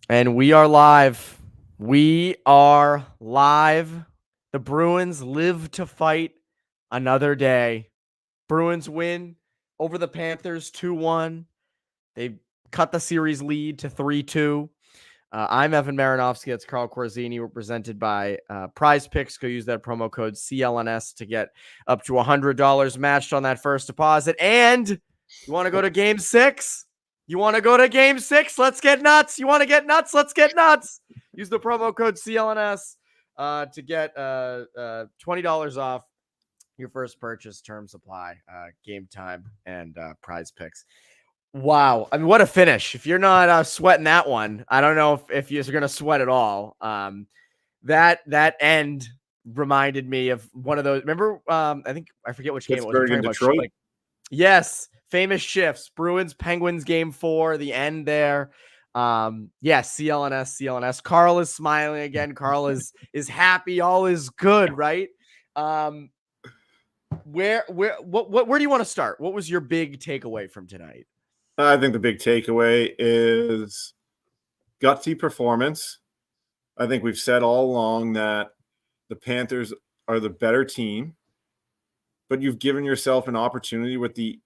And we are live. We are live. The Bruins live to fight another day. Bruins win over the Panthers 2-1. They cut the series lead to 3-2. I'm Evan Marinofsky. That's Carl Corazzini. We're presented by Prize Picks. Go use that promo code CLNS to get up to $100 matched on that first deposit. And you want to go to game 6? You want to go to game 6? Let's get nuts. You want to get nuts? Let's get nuts. Use the promo code CLNS to get $20 off your first purchase. Term supply, game time, and Prize Picks. Wow. I mean, what a finish. If you're not sweating that one, I don't know if you're going to sweat at all. That end reminded me of one of those. Remember, I forget which game it was. Pittsburgh and Detroit. Yes. Famous shifts. Bruins, Penguins, game 4, the end there. CLNS. Carl is smiling again. Carl is happy. All is good, right? Where do you want to start? What was your big takeaway from tonight? I think the big takeaway is gutsy performance. I think we've said all along that the Panthers are the better team, but you've given yourself an opportunity with the,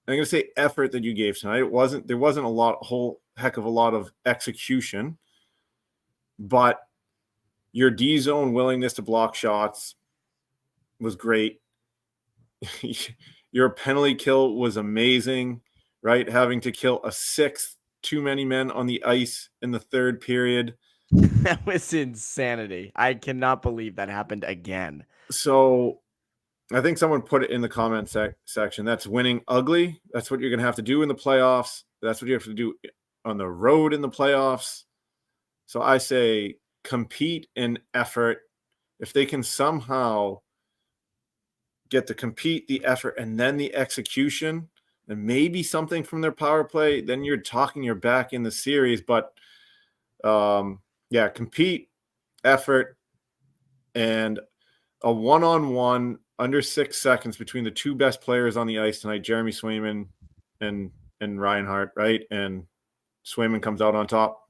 I'm going to say, effort that you gave tonight. There wasn't a whole heck of a lot of execution, but your D zone willingness to block shots was great. Your penalty kill was amazing. Right? Having to kill a 6th too many men on the ice in the third period. That was insanity. I cannot believe that happened again. So I think someone put it in the comment section. That's winning ugly. That's what you're going to have to do in the playoffs. That's what you have to do on the road in the playoffs. So I say compete in effort. If they can somehow get to compete, the effort, and then the execution, and maybe something from their power play, then you're back in the series. But compete, effort, and a one-on-one under 6 seconds between the two best players on the ice tonight, Jeremy Swayman and Reinhart, right? And Swayman comes out on top.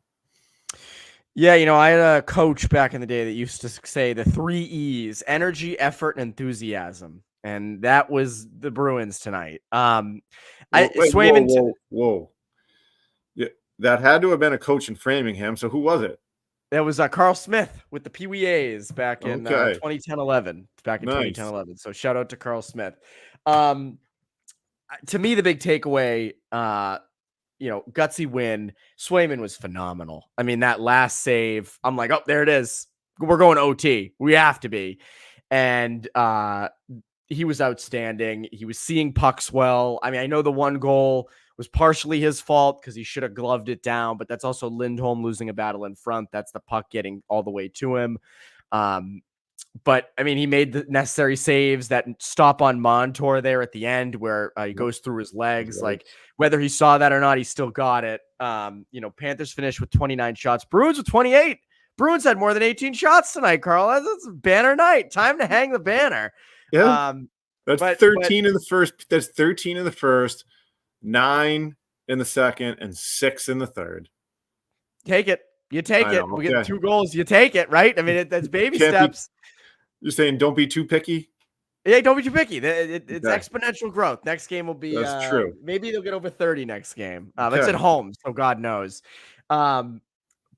Yeah, I had a coach back in the day that used to say the 3 E's: energy, effort, and enthusiasm. And that was the Bruins tonight. Whoa. Yeah, that had to have been a coach in Framingham. So who was it? That was Carl Smith with the Pee Wee A's back in 2010-11. Back in 2010-11. So shout out to Carl Smith. To me, the big takeaway, gutsy win. Swayman was phenomenal. I mean, that last save, I'm like, oh, there it is. We're going OT. We have to be. And he was outstanding. He was seeing pucks well. I mean, I know the one goal was partially his fault because he should have gloved it down, but that's also Lindholm losing a battle in front. That's the puck getting all the way to him. But I mean, he made the necessary saves. That stop on Montour there at the end where he goes through his legs. Like, whether he saw that or not, he still got it. Panthers finished with 29 shots. Bruins with 28. Bruins had more than 18 shots tonight, Carl. That's a banner night. Time to hang the banner. Yeah. That's 13 in the first. That's 13 in the first, 9 in the second, and 6 in the third. Take it. You take it. We get 2 goals. You take it, right? I mean, that's baby steps. You're saying don't be too picky? Yeah, don't be too picky. It's exponential growth. Next game will be that's true. Maybe they'll get over 30 next game. It's at home, so God knows.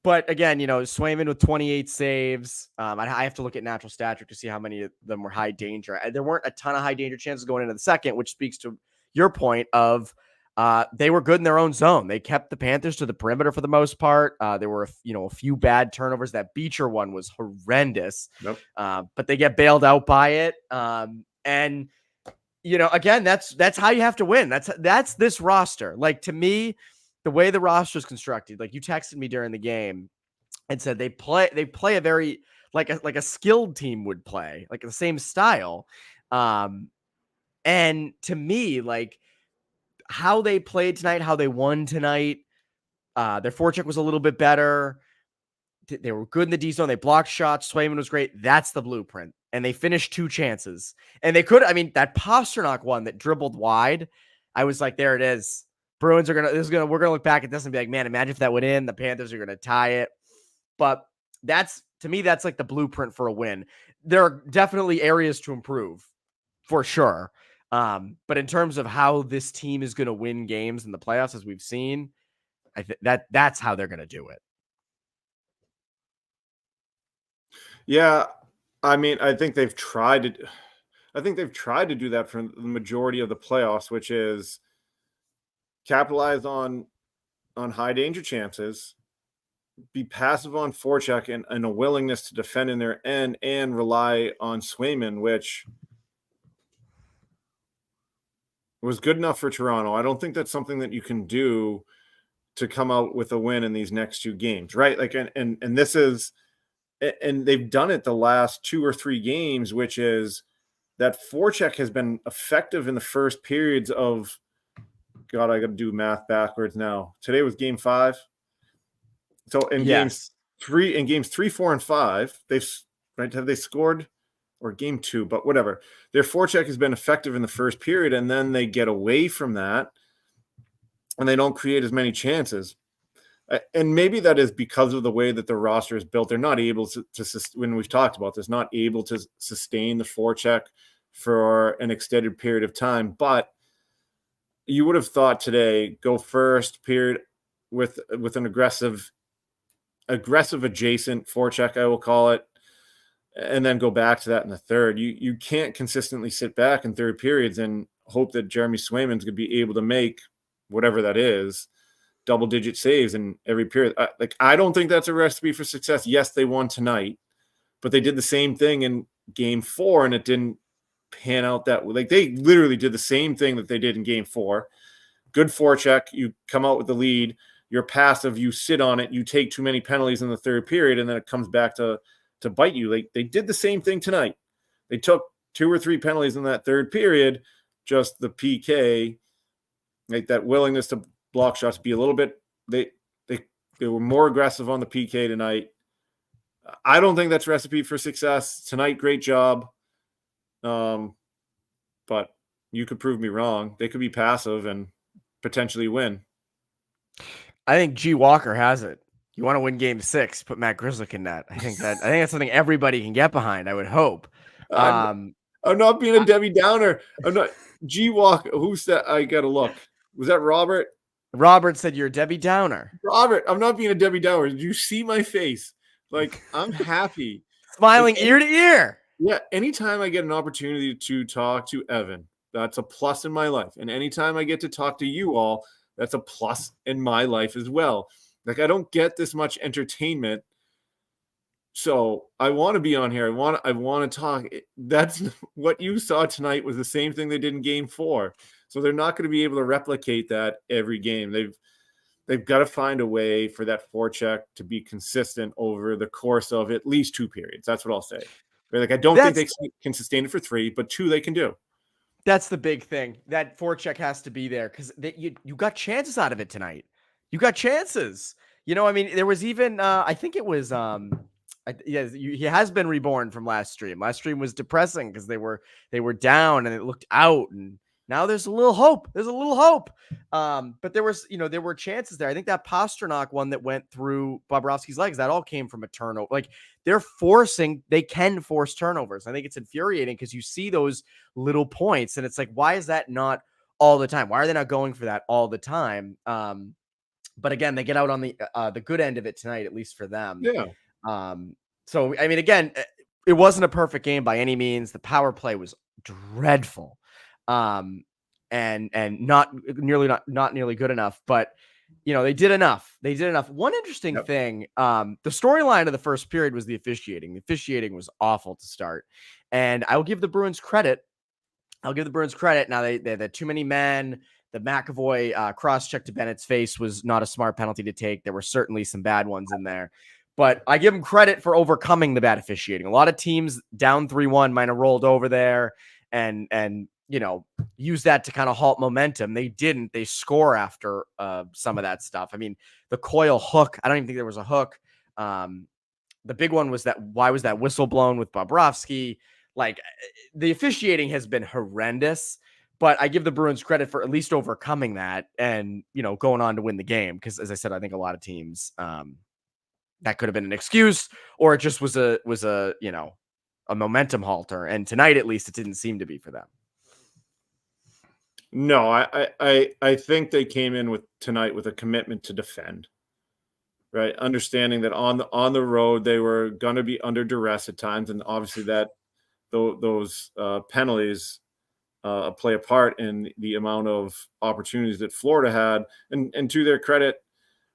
But again, Swayman with 28 saves. I have to look at natural stat trick to see how many of them were high danger. There weren't a ton of high danger chances going into the second, which speaks to your point of they were good in their own zone. They kept the Panthers to the perimeter for the most part. There were a few bad turnovers. That Beecher one was horrendous. Nope. But they get bailed out by it. And again, that's how you have to win. That's this roster. Like, to me, the way the roster is constructed, like you texted me during the game and said they play a very like a skilled team would play, like the same style. And to me, like how they played tonight, how they won tonight, their forecheck was a little bit better. They were good in the D zone. They blocked shots. Swayman was great. That's the blueprint. And they finished 2 chances. And they could, that Pasternak one that dribbled wide, I was like, there it is. Bruins are we're gonna look back at this and be like, man, imagine if that went in. The Panthers are gonna tie it. But to me, that's like the blueprint for a win. There are definitely areas to improve, for sure. But in terms of how this team is gonna win games in the playoffs, as we've seen, I think that's how they're gonna do it. Yeah, I mean, I think they've tried to do that for the majority of the playoffs, which is capitalize on high danger chances, be passive on forecheck, and a willingness to defend in their end and rely on Swayman, which was good enough for Toronto. I don't think that's something that you can do to come out with a win in these next two games, right? Like, and this is, and they've done it the last 2 or 3 games, which is that forecheck has been effective in the first periods of, God, I got to do math backwards now. Today was game 5. So in games 3, 4, and 5, have they scored, or game 2, but whatever. Their forecheck has been effective in the first period, and then they get away from that and they don't create as many chances. And maybe that is because of the way that the roster is built. They're not able to when we've talked about this, not able to sustain the forecheck for an extended period of time. But you would have thought today, go first period with an aggressive adjacent forecheck, I will call it, and then go back to that in the third. You can't consistently sit back in third periods and hope that Jeremy Swayman's going to be able to make whatever that is, double-digit saves in every period. I don't think that's a recipe for success. Yes, they won tonight, but they did the same thing in game 4, and it didn't pan out that way. Like, they literally did the same thing that they did in game 4. Good forecheck, you come out with the lead, you're passive, you sit on it, you take too many penalties in the third period, and then it comes back to bite you. Like, they did the same thing tonight. They took 2 or 3 penalties in that third period, just the PK, like that willingness to block shots, be a little bit, they were more aggressive on the PK tonight. I don't think that's a recipe for success tonight. Great job. But you could prove me wrong. They could be passive and potentially win. I think G Walker has it. You want to win game 6, put Matt Grzelcyk in that. I think that's something everybody can get behind, I would hope. I'm not being a Debbie Downer. I'm not G Walker. Who's that? I gotta look. Was that Robert? Robert said you're a Debbie Downer. Robert, I'm not being a Debbie Downer. Did you see my face? Like, I'm happy. Smiling ear to ear. Yeah, anytime I get an opportunity to talk to Evan, that's a plus in my life. And anytime I get to talk to you all, that's a plus in my life as well. Like, I don't get this much entertainment. So I want to be on here. I want to talk. That's what you saw tonight was the same thing they did in game 4. So they're not going to be able to replicate that every game. They've got to find a way for that forecheck to be consistent over the course of at least 2 periods. That's what I'll say. Like, I don't think they can sustain it for 3, but 2 they can do. That's the big thing. That forecheck has to be there because you got chances out of it tonight. You got chances. You know, I mean, there was even I think it was he has been reborn from last stream. Last stream was depressing because they were down and it looked out, and now there's a little hope. There's a little hope. But there were chances there. I think that Pastrnak one that went through Bobrovsky's legs, that all came from a turnover. Like, they can force turnovers. I think it's infuriating because you see those little points and it's like, why is that not all the time? Why are they not going for that all the time? But again, they get out on the good end of it tonight, at least for them. Yeah. So, I mean, again, it wasn't a perfect game by any means. The power play was dreadful. And not nearly good enough, but they did enough. One interesting thing, the storyline of the first period was the officiating. The officiating was awful to start, and I'll give the Bruins credit. Now they had too many men. The McAvoy cross-check to Bennett's face was not a smart penalty to take. There were certainly some bad ones in there, but I give them credit for overcoming the bad officiating. A lot of teams down 3-1 might have rolled over there and use that to kind of halt momentum. They didn't. They score after some of that stuff. I mean, the Coyle hook, I don't even think there was a hook. The big one was why was that whistle blown with Bobrovsky? Like, the officiating has been horrendous, But I give the Bruins credit for at least overcoming that and, going on to win the game. Because as I said, I think a lot of teams, that could have been an excuse, or it just was a momentum halter. And tonight, at least, it didn't seem to be for them. No, I think they came in tonight with a commitment to defend, right? Understanding that on the road they were going to be under duress at times, and obviously that those penalties play a part in the amount of opportunities that Florida had. And to their credit,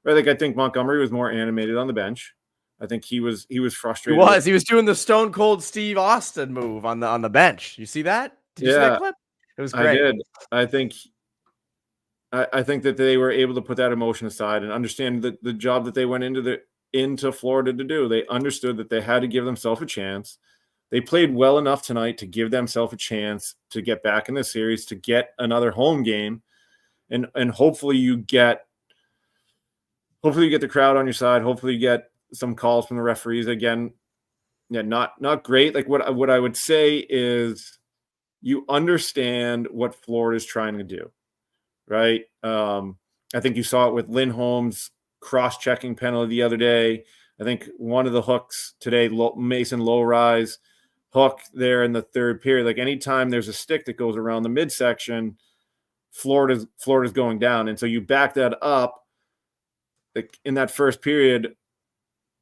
right? Like I think Montgomery was more animated on the bench. I think he was frustrated. He was doing the Stone Cold Steve Austin move on the bench. You see that? Did you see that clip? It was great. I did. I think that they were able to put that emotion aside and understand the job that they went into Florida to do. They understood that they had to give themselves a chance. They played well enough tonight to give themselves a chance to get back in the series, to get another home game, and hopefully you get the crowd on your side. Hopefully you get some calls from the referees again. Yeah, not great. Like what I would say is you understand what Florida is trying to do, right? I think you saw it with Lindholm's cross-checking penalty the other day. I think one of the hooks today, Mason low-rise hook there in the third period. Like anytime there's a stick that goes around the midsection, Florida's going down. And so you back that up. Like in that first period,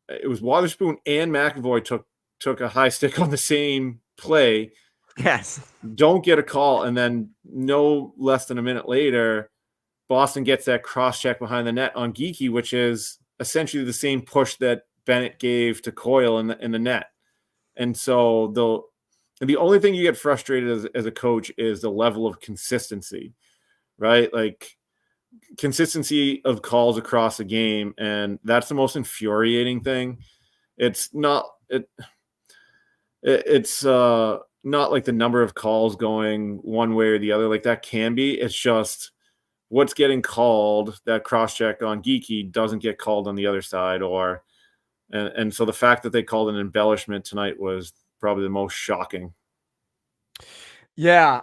it was Wotherspoon and McAvoy took a high stick on the same play. Yes. Don't get a call, and then no less than a minute later, Boston gets that cross-check behind the net on Geekie, which is essentially the same push that Bennett gave to Coyle in the net. And so the only thing you get frustrated as a coach is the level of consistency, right? Like consistency of calls across the game, and that's the most infuriating thing. It's not like the number of calls going one way or the other. Like that can be. It's just what's getting called. That cross-check on Geekie doesn't get called on the other side, and so the fact that they called an embellishment tonight was probably the most shocking. Yeah,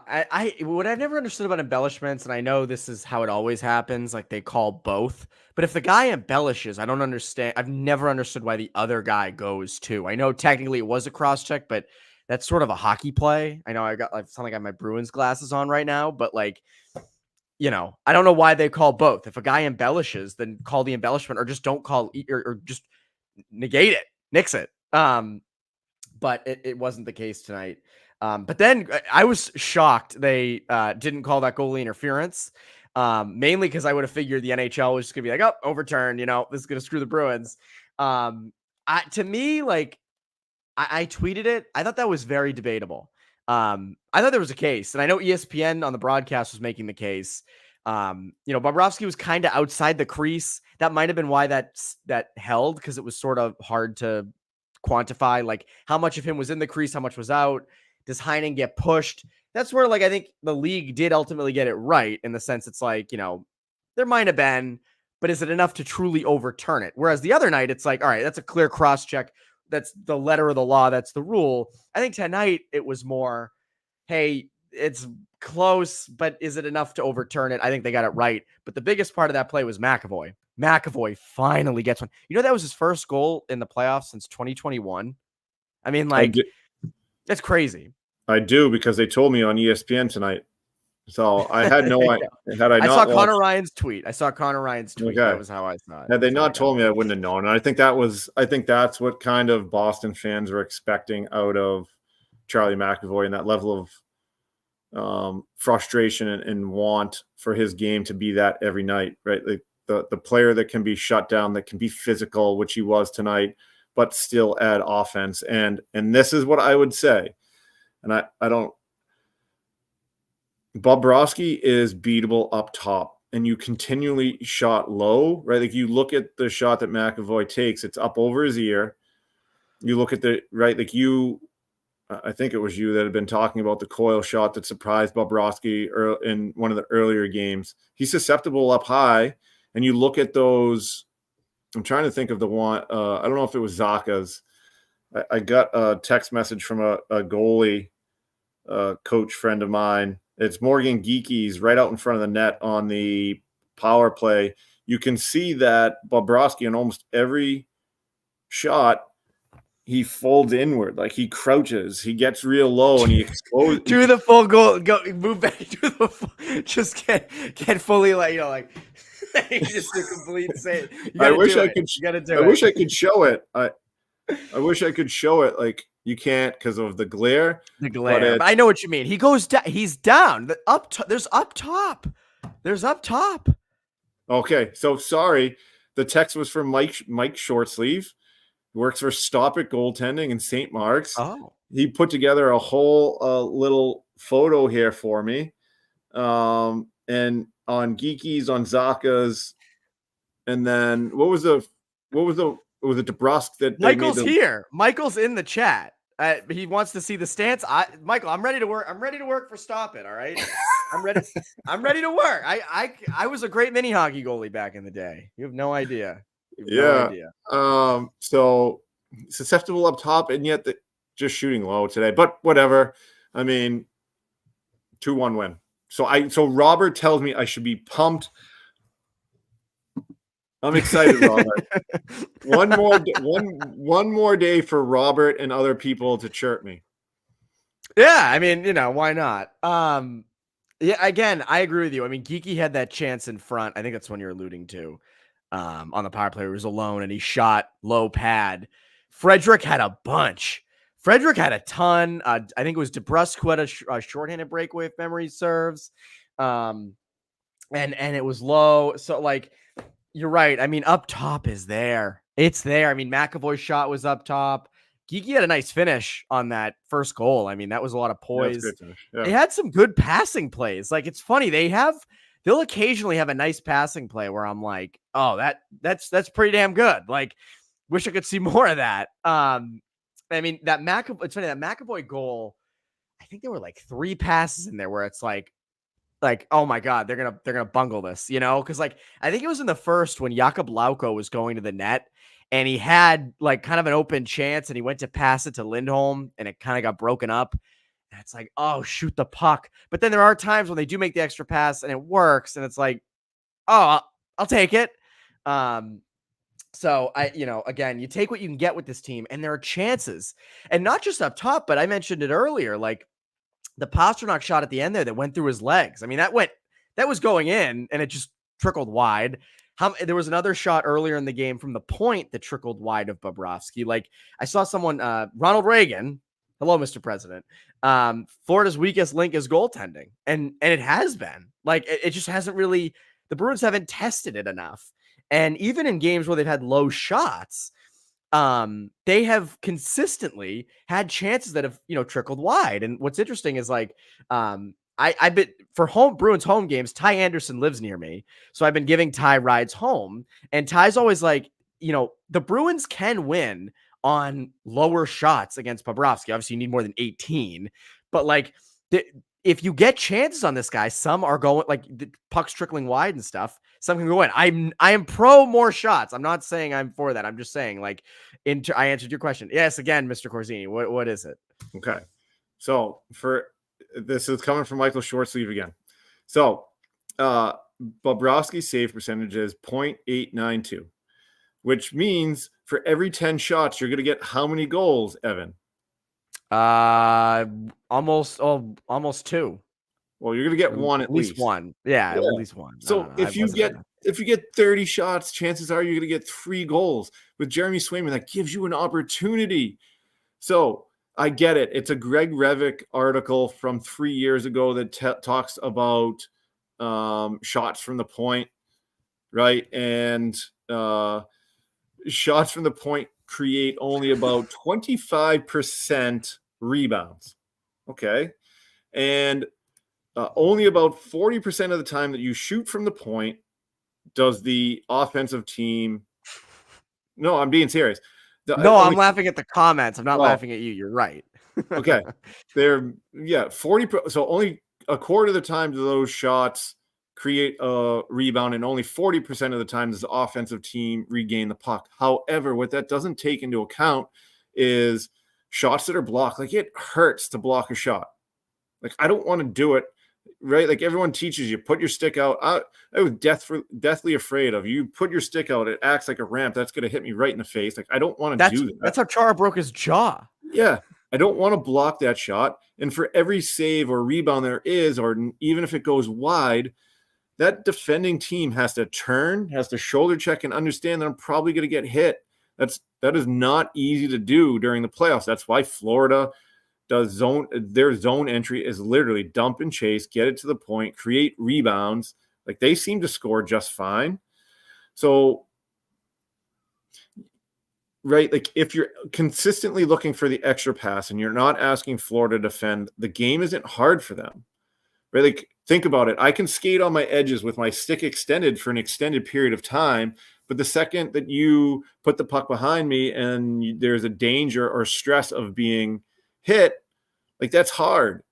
what I've never understood about embellishments, and I know this is how it always happens, like they call both, but if the guy embellishes, I don't understand. I've never understood why the other guy goes too. I know technically it was a cross-check, but that's sort of a hockey play. I know I sound like I have my Bruins glasses on right now, but like, I don't know why they call both. If a guy embellishes, then call the embellishment, or just don't call, or just negate it, nix it. But it wasn't the case tonight. But then I was shocked they didn't call that goalie interference, mainly because I would have figured the NHL was just going to be like, oh, overturned, this is going to screw the Bruins. To me, like, I tweeted it. I thought that was very debatable. I thought there was a case, and I know ESPN on the broadcast was making the case. Bobrovsky was kind of outside the crease. That might have been why that held, because it was sort of hard to quantify, like how much of him was in the crease, how much was out. Does Heinen get pushed? That's where, like, I think the league did ultimately get it right, in the sense it's like, there might have been, but is it enough to truly overturn it? Whereas the other night, it's like, all right, that's a clear cross check. That's the letter of the law. That's the rule. I think tonight it was more, hey, it's close, but is it enough to overturn it? I think they got it right. But the biggest part of that play was McAvoy. McAvoy finally gets one. That was his first goal in the playoffs since 2021. I mean, like, that's crazy. I do, because they told me on ESPN tonight. So I had no idea. I saw Connor Ryan's tweet. Okay. That was how I saw it. Had they not told me, I wouldn't have known. And I think that's what kind of Boston fans are expecting out of Charlie McAvoy, and that level of frustration and want for his game to be that every night, right? Like the player that can be shut down, that can be physical, which he was tonight, but still add offense. And this is what I would say. And I don't. Bobrovsky is beatable up top, and you continually shot low, right? Like you look at the shot that McAvoy takes, it's up over his ear. You look at I think it was you that had been talking about the Coyle shot that surprised Bobrovsky in one of the earlier games. He's susceptible up high, and you look at those. I'm trying to think of the one. I don't know if it was Zaka's. I got a text message from a goalie coach friend of mine It's Morgan Geeky's right out in front of the net on the power play. You can see that Bobrovsky in almost every shot, he folds inward, like he crouches, he gets real low, and he exposes. Do the full goal, go move back to the full, just get fully like just a complete say. You gotta do it. You gotta do it. I wish I could show it. I wish I could show it. Like you can't because of the glare. The glare. But I know what you mean. He goes down. He's down. There's up top. There's up top. Okay, so sorry. The text was from Mike Shortsleeve. Works for Stop It Goaltending in St. Mark's. Oh. He put together a whole little photo here for me. And on Geeky's, on Zaka's, and then what was it DeBrusque that Michael's here. Michael's in the chat. He wants to see the stance. Michael, I'm ready to work. I'm ready to work for Stop It. All right. I'm ready. I'm ready to work. I was a great mini hockey goalie back in the day. You have no idea. No idea. So susceptible up top, and yet just shooting low today. But whatever. I mean, 2-1 win. So Robert tells me I should be pumped. I'm excited, Robert. one more day for Robert and other people to chirp me. Yeah, I mean, why not? Yeah, again, I agree with you. I mean, Geeky had that chance in front. I think that's one you're alluding to. On the power play, he was alone and he shot low pad. Frederick had a bunch. Frederick had a ton. I think it was DeBrusque who had a shorthanded breakaway, if memory serves. And it was low. So, like, you're right. I mean, up top is there. It's there. I mean, McAvoy's shot was up top. Geeky had a nice finish on that first goal. I mean, that was a lot of poise. Yeah. They had some good passing plays. Like, it's funny. They'll occasionally have a nice passing play where I'm like, oh, that's pretty damn good. Like, wish I could see more of that. I mean, it's funny, that McAvoy goal, I think there were like 3 passes in there where it's like, oh my God, they're gonna bungle this, because like I think it was in the first when Jakub Lauko was going to the net and he had like kind of an open chance and he went to pass it to Lindholm and it kind of got broken up. And it's like, oh, shoot the puck. But then there are times when they do make the extra pass and it works. And it's like, oh, I'll take it. So again, you take what you can get with this team and there are chances, and not just up top, but I mentioned it earlier, like the Pastrnak shot at the end there that went through his legs. I mean, that was going in and it just trickled wide. There was another shot earlier in the game from the point that trickled wide of Bobrovsky. Like I saw someone, Ronald Reagan. Hello, Mr. President. Florida's weakest link is goaltending. And it has been. Like, it just hasn't really, the Bruins haven't tested it enough. And even in games where they've had low shots, they have consistently had chances that have, trickled wide. And what's interesting is like, I bet for Bruins home games, Ty Anderson lives near me. So I've been giving Ty rides home, and Ty's always like, the Bruins can win on lower shots against Bobrovsky. Obviously you need more than 18, but like if you get chances on this guy, some are going like the pucks trickling wide and stuff. Some can go in. I am pro more shots. I'm not saying I'm for that. I'm just saying like I answered your question. Yes. Again, Mr. Corazzini, what is it? Okay. So this is coming from Michael Shortsleeve again. So Bobrovsky's save percentage is .892, which means for every 10 shots, you're going to get how many goals, Evan? Almost 2. Well, you're going to get one at least. One. Yeah, at least one. So if you get 30 shots, chances are you're going to get 3 goals. With Jeremy Swayman, that gives you an opportunity. So I get it. It's a Greg Revick article from 3 years ago that talks about shots from the point, right? And shots from the point create only about 25% rebounds. Okay. And only about 40% of the time that you shoot from the point does the offensive team. No, I'm being serious. I'm laughing at the comments. I'm not laughing at you. You're right. Okay. 40. So only a quarter of the time do those shots create a rebound, and only 40% of the time does the offensive team regain the puck. However, what that doesn't take into account is shots that are blocked. Like, it hurts to block a shot. Like, I don't want to do it. right? Like everyone teaches you, put your stick out. I was deathly afraid of you. Put your stick out. It acts like a ramp. That's going to hit me right in the face. Like I don't want to do that. That's how Chara broke his jaw. Yeah. I don't want to block that shot. And for every save or rebound there is, or even if it goes wide, that defending team has to turn, has to shoulder check and understand that I'm probably going to get hit. That is not easy to do during the playoffs. That's why Florida does their zone entry is literally dump and chase, get it to the point, create rebounds. Like they seem to score just fine. So, right, like if you're consistently looking for the extra pass and you're not asking Florida to defend, the game isn't hard for them. Right? Like think about it. I can skate on my edges with my stick extended for an extended period of time, but the second that you put the puck behind me and there's a danger or stress of being hit, like that's hard.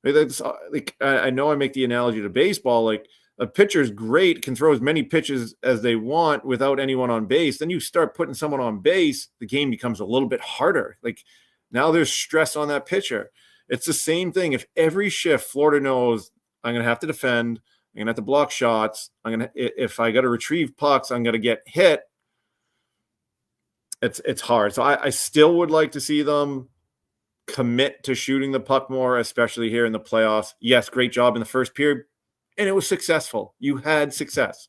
Right? That's like I know I make the analogy to baseball. Like a pitcher's great, can throw as many pitches as they want without anyone on base. Then you start putting someone on base, the game becomes a little bit harder. Like now there's stress on that pitcher. It's the same thing. If every shift Florida knows I'm going to have to defend, I'm going to have to block shots, if I got to retrieve pucks, I'm going to get hit. It's hard. So I still would like to see them commit to shooting the puck more, especially here in the playoffs. Yes, great job in the first period, and it was successful. You had success.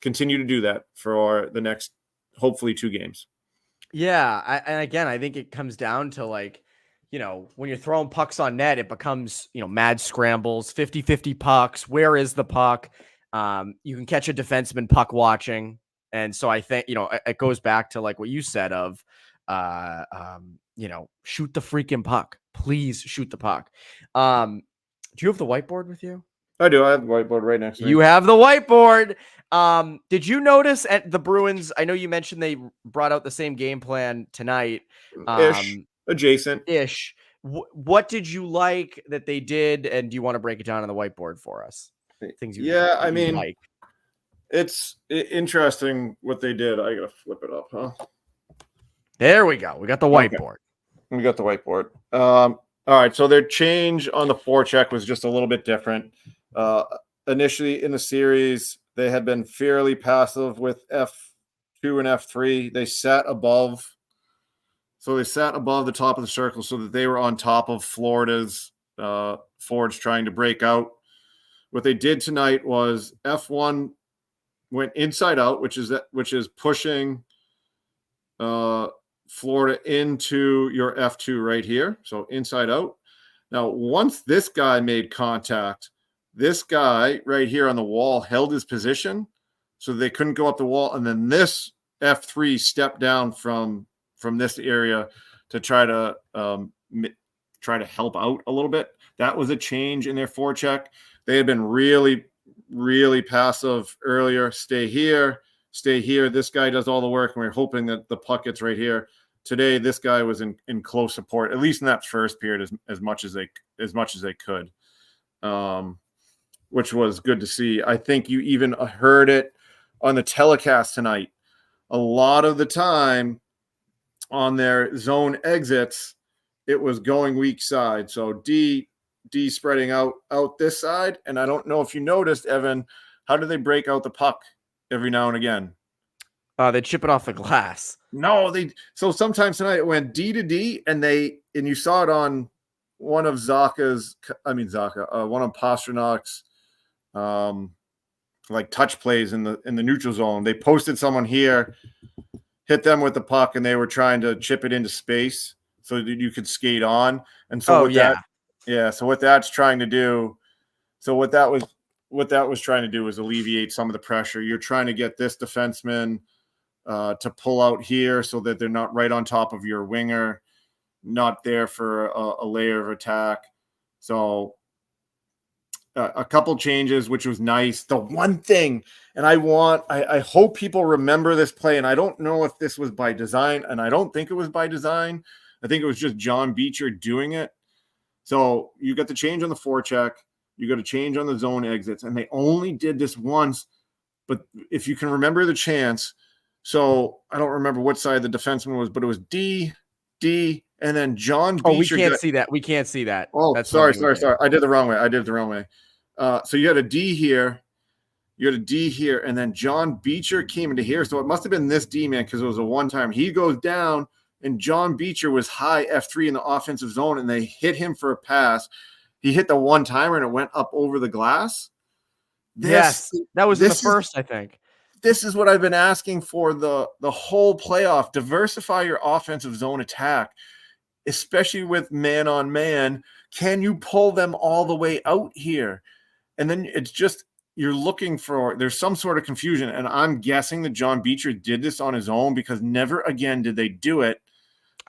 Continue to do that for the next, hopefully, 2 games. Yeah, and again, I think it comes down to like, when you're throwing pucks on net, it becomes, mad scrambles, 50-50 pucks. Where is the puck? You can catch a defenseman puck watching. And so I think, it goes back to like what you said of, shoot the freaking puck. Please shoot the puck. Do you have the whiteboard with you? I do. I have the whiteboard right next to me. You have the whiteboard. Did you notice at the Bruins? I know you mentioned they brought out the same game plan tonight. Adjacent-ish. What did you like that they did, and do you want to break it down on the whiteboard for us? Things you like. It's interesting what they did. I gotta flip it up, huh? There we go. We got the whiteboard. Okay. We got the whiteboard. All right. So their change on the forecheck was just a little bit different. Initially in the series, they had been fairly passive with F2 and F3. They sat above. So they sat above the top of the circle so that they were on top of Florida's forwards trying to break out. What they did tonight was F1 went inside out, which is pushing Florida into your F2 right here. So inside out. Now, once this guy made contact, this guy right here on the wall held his position so they couldn't go up the wall. And then this F3 stepped down from this area to try to help out a little bit. That was a change in their forecheck. They had been really, really passive earlier. Stay here. This guy does all the work, and we're hoping that the puck gets right here. Today, this guy was in close support, at least in that first period, as much as they could, which was good to see. I think you even heard it on the telecast tonight. A lot of the time on their zone exits, it was going weak side. So D spreading out this side. And I don't know if you noticed, Evan, how do they break out the puck every now and again? They chip it off the glass. No, so sometimes tonight it went D to D, and you saw it on one of one of Pasternak's like touch plays in the neutral zone. They posted someone here, hit them with the puck, and they were trying to chip it into space so that you could skate on. And so so what that's trying to do, what that was trying to do was alleviate some of the pressure. You're trying to get this defenseman to pull out here so that they're not right on top of your winger, not there for a layer of attack. So a couple changes, which was nice. The one thing, and I hope people remember this play, and I don't know if this was by design, and I don't think it was by design. I think it was just John Beecher doing it. So you got the change on the forecheck, you got a change on the zone exits, and they only did this once. But if you can remember the chance, so I don't remember what side the defenseman was, but it was D, and then John Beecher. Oh, we can't see that. We can't see that. Oh, sorry. I did the wrong way. So you had a D here. You had a D here, and then John Beecher came into here. So it must have been this D man because it was a one-time. He goes down, and John Beecher was high F3 in the offensive zone, and they hit him for a pass. He hit the one-timer, and it went up over the glass. Yes, that was in the first, I think. This is what I've been asking for the whole playoff. Diversify your offensive zone attack, especially with man-on-man. Can you pull them all the way out here? And then it's just you're looking for – there's some sort of confusion, and I'm guessing that John Beecher did this on his own because never again did they do it.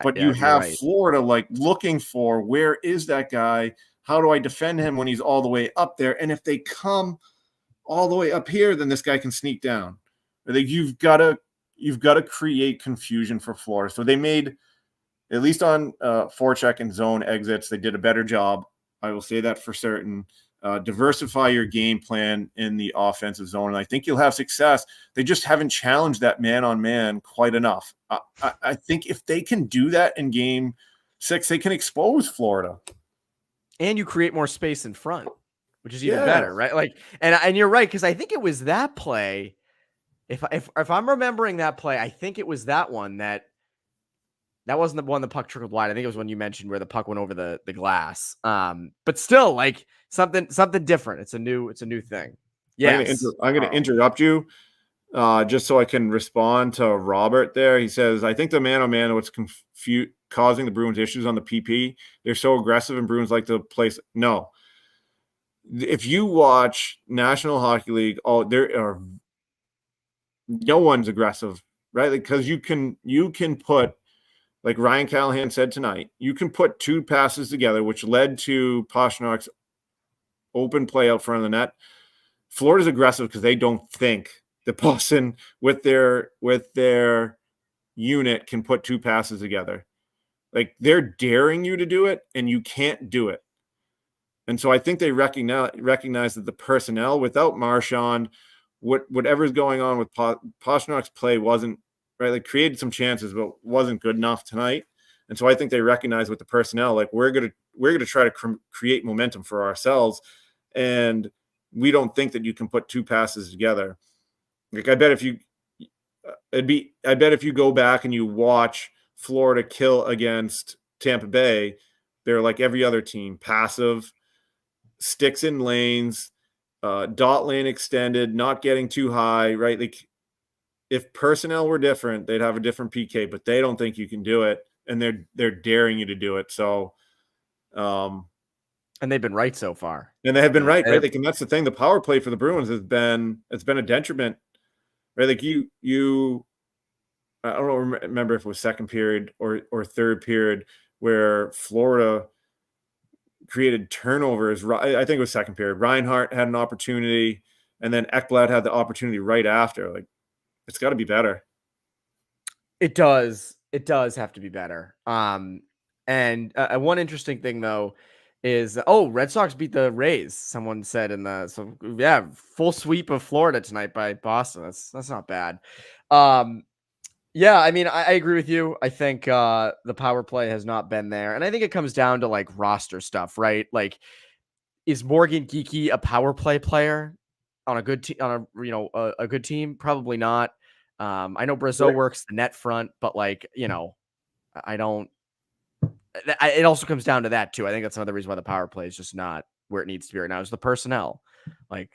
But you have Florida like looking for where is that guy? How do I defend him when he's all the way up there? And if they come all the way up here, then this guy can sneak down. You've got to create confusion for Florida. So they made, at least on forecheck and zone exits, they did a better job. I will say that for certain. Diversify your game plan in the offensive zone, and I think you'll have success. They just haven't challenged that man-on-man quite enough. I think if they can do that in Game 6, they can expose Florida. And you create more space in front, which is even better, right? Like, and you're right, because I think it was that play. If I'm remembering that play, I think it was that one that wasn't the one the puck trickled wide. I think it was one you mentioned where the puck went over the glass. But still, like something different. It's a new thing. Yes. I'm going to interrupt you just so I can respond to Robert there. He says, I think the man-on-man what's causing the Bruins issues on the PP. They're so aggressive and Bruins like to place. No. If you watch National Hockey League, there are no one's aggressive, right? Because you can put, like Ryan Callahan said tonight, you can put two passes together, which led to Pastrnak's open play out front of the net. Florida's aggressive because they don't think that Boston, with their unit, can put two passes together. Like they're daring you to do it, and you can't do it. And so I think they recognize that the personnel without Marchand, whatever's going on with Pastrnak's play wasn't right. They created some chances, but wasn't good enough tonight. And so I think they recognize with the personnel, like we're gonna try to create momentum for ourselves, and we don't think that you can put two passes together. Like I bet if you go back and you watch Florida kill against Tampa Bay, they're like every other team, passive, sticks in lanes, dot lane extended, not getting too high, right? Like if personnel were different, they'd have a different PK, but they don't think you can do it, and they're daring you to do it. So, and they've been right so far. And they have been right? Like, and that's the thing. The power play for the Bruins it's been a detriment, right? Like I don't remember if it was second period or third period where Florida created turnovers. I think it was second period. Reinhart had an opportunity, and then Ekblad had the opportunity right after. Like, it's got to be better. It does. It does have to be better. And one interesting thing though is Red Sox beat the Rays. Someone said full sweep of Florida tonight by Boston. That's not bad. Yeah, I mean, I agree with you. I think the power play has not been there, and I think it comes down to like roster stuff, right? Like, is Morgan Geekie a power play player on a good team? A good team? Probably not. I know Brazeau works the net front, but like, I don't. It also comes down to that too. I think that's another reason why the power play is just not where it needs to be right now. Is the personnel, like,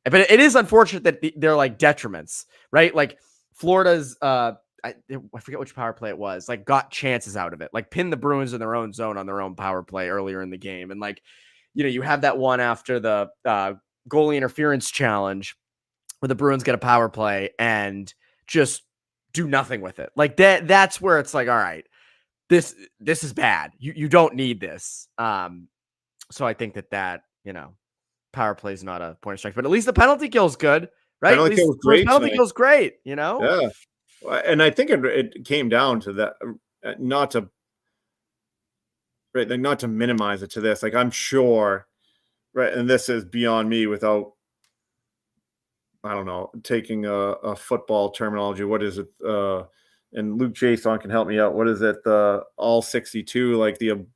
but it is unfortunate that they're like detriments, right? Like Florida's, I forget which power play it was. Like got chances out of it, like pinned the Bruins in their own zone on their own power play earlier in the game, and like, you have that one after the goalie interference challenge where the Bruins get a power play and just do nothing with it. Like that's where it's like, all right. This is bad. You don't need this. So I think that power play is not a point of strike, but at least the penalty kill is good, right? Penalty kill is great, Yeah, and I think it came down to that, not to minimize it to this. Like I'm sure, right, and this is beyond me without, I don't know, taking a football terminology. What is it? And Luke Jason can help me out. What is it? The all 62, like the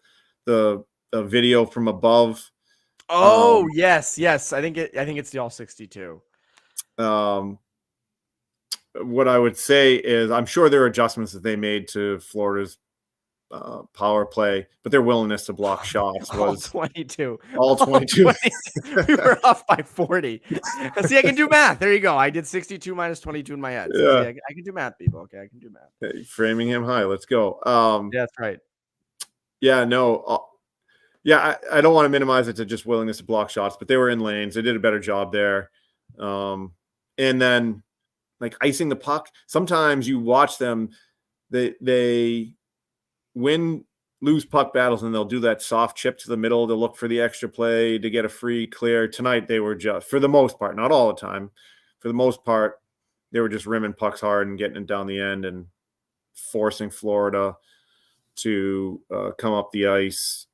video from above. Oh, yes. I think it's the all 62. What I would say is I'm sure there are adjustments that they made to Florida's power play, but their willingness to block shots All was 22. all 22. We were off by 40. See, I can do math. There you go. I did 62 minus 22 in my head. So Yeah. see, I can do math, people. Okay, I can do math. Hey, Framingham High. Let's go. Yeah, that's right. Yeah, no. Yeah, I don't want to minimize it to just willingness to block shots, but they were in lanes. They did a better job there. And then like icing the puck. Sometimes you watch them, they lose puck battles and they'll do that soft chip to the middle to look for the extra play to get a free clear. Tonight they were just, for the most part, not all the time, for the most part, they were just rimming pucks hard and getting it down the end and forcing Florida to come up the ice,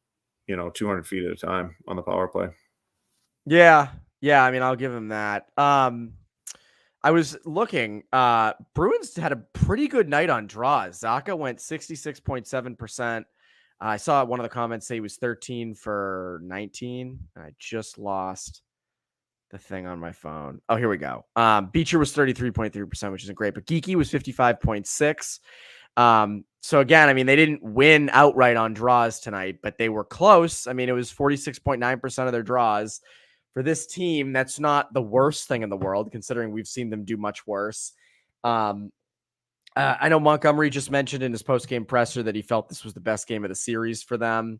200 feet at a time on the power play. Yeah. I mean, I'll give him that. I was looking. Bruins had a pretty good night on draws. Zacha went 66.7%. I saw one of the comments say he was 13 for 19. I just lost the thing on my phone. Oh, here we go. Beecher was 33.3%, which isn't great, but Geeky was 55.6. So again, I mean, they didn't win outright on draws tonight, but they were close. I mean, it was 46.9% of their draws. For this team, that's not the worst thing in the world, considering we've seen them do much worse. I know Montgomery just mentioned in his post-game presser that he felt this was the best game of the series for them.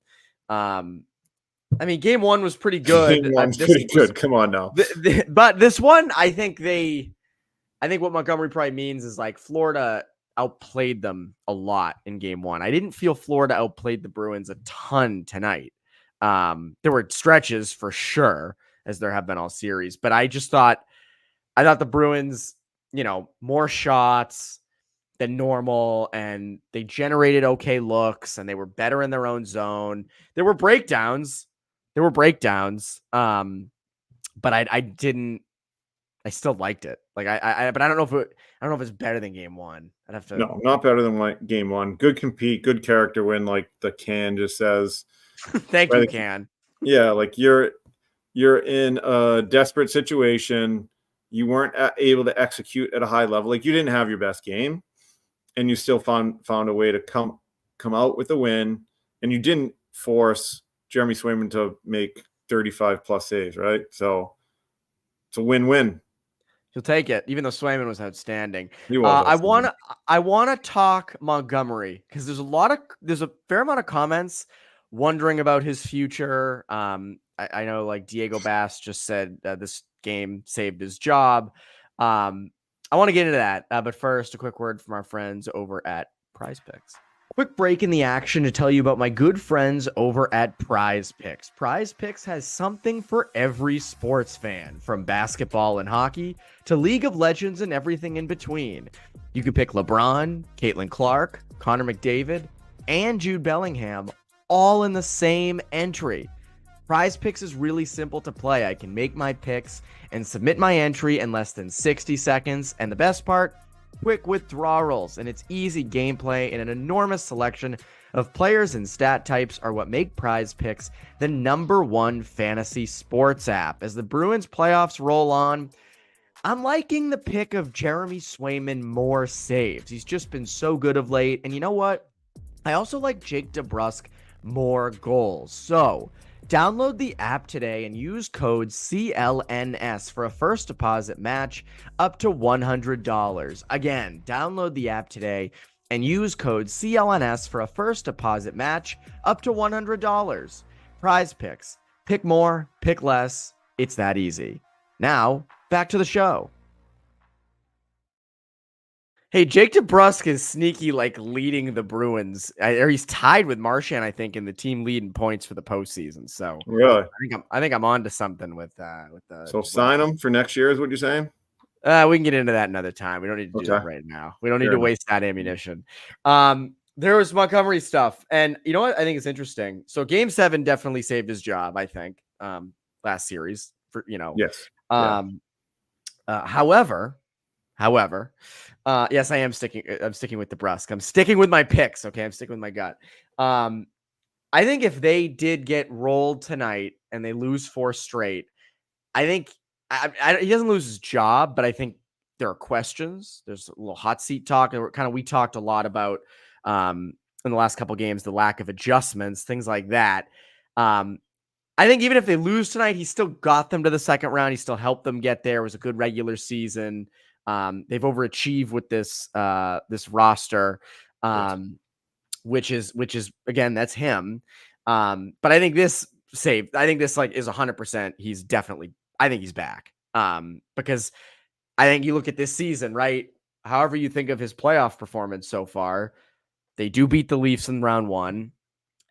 I mean, game one was pretty good. Game one's pretty good. Come on now. But this one, I think what Montgomery probably means is like Florida outplayed them a lot in game one. I didn't feel Florida outplayed the Bruins a ton tonight. There were stretches for sure, as there have been all series, but I thought the Bruins, more shots than normal, and they generated okay looks, and they were better in their own zone. There were breakdowns, but I still liked it. But I don't know if it's better than game one. I'd have to. No, not better than game one. Good compete, good character win, like the can just says. Thank you, Can. Yeah, like you're in a desperate situation. You weren't able to execute at a high level. Like you didn't have your best game, and you still found a way to come out with a win. And you didn't force Jeremy Swayman to make 35 plus saves, right? So it's a win-win. He'll take it, even though Swayman was outstanding. He was I want to talk Montgomery because there's a fair amount of comments wondering about his future. I know like Diego Bass just said this game saved his job. I want to get into that. But first, a quick word from our friends over at Prize Picks. Quick break in the action to tell you about my good friends over at Prize Picks. Prize Picks has something for every sports fan, from basketball and hockey to League of Legends and everything in between. You can pick LeBron, Caitlin Clark, Connor McDavid, and Jude Bellingham all in the same entry. Prize Picks is really simple to play. I can make my picks and submit my entry in less than 60 seconds. And the best part, quick withdrawals, and it's easy gameplay, and an enormous selection of players and stat types are what make Prize Picks the #1 fantasy sports app. As the Bruins playoffs roll on, I'm liking the pick of Jeremy Swayman more saves. He's just been so good of late. And you know what? I also like Jake DeBrusk more goals. So download the app today and use code CLNS for a first deposit match up to $100. Again, download the app today and use code CLNS for a first deposit match up to $100. Prize Picks. Pick more, pick less. It's that easy. Now, back to the show. Hey, Jake DeBrusk is sneaky, like leading the Bruins. Or he's tied with Marchand, I think, in the team lead in points for the postseason. So really, I think I'm on to something with the. So sign him for next year, is what you're saying? We can get into that another time. We don't need to do that right now. We don't need to waste that ammunition. There was Montgomery stuff, and you know what? I think it's interesting. So Game 7 definitely saved his job. I think last series for Yes. However, yes, I am sticking. I'm sticking with DeBrusk. I'm sticking with my picks. Okay, I'm sticking with my gut. I think if they did get rolled tonight and they lose 4 straight, I think he doesn't lose his job, but I think there are questions. There's a little hot seat talk. We talked a lot about in the last couple of games, the lack of adjustments, things like that. I think even if they lose tonight, he still got them to the second round. He still helped them get there. It was a good regular season. They've overachieved with this roster, which is again, that's him. But I think this saved. I think this is 100%. I think he's back. Because I think you look at this season, right? However you think of his playoff performance so far, they do beat the Leafs in round 1,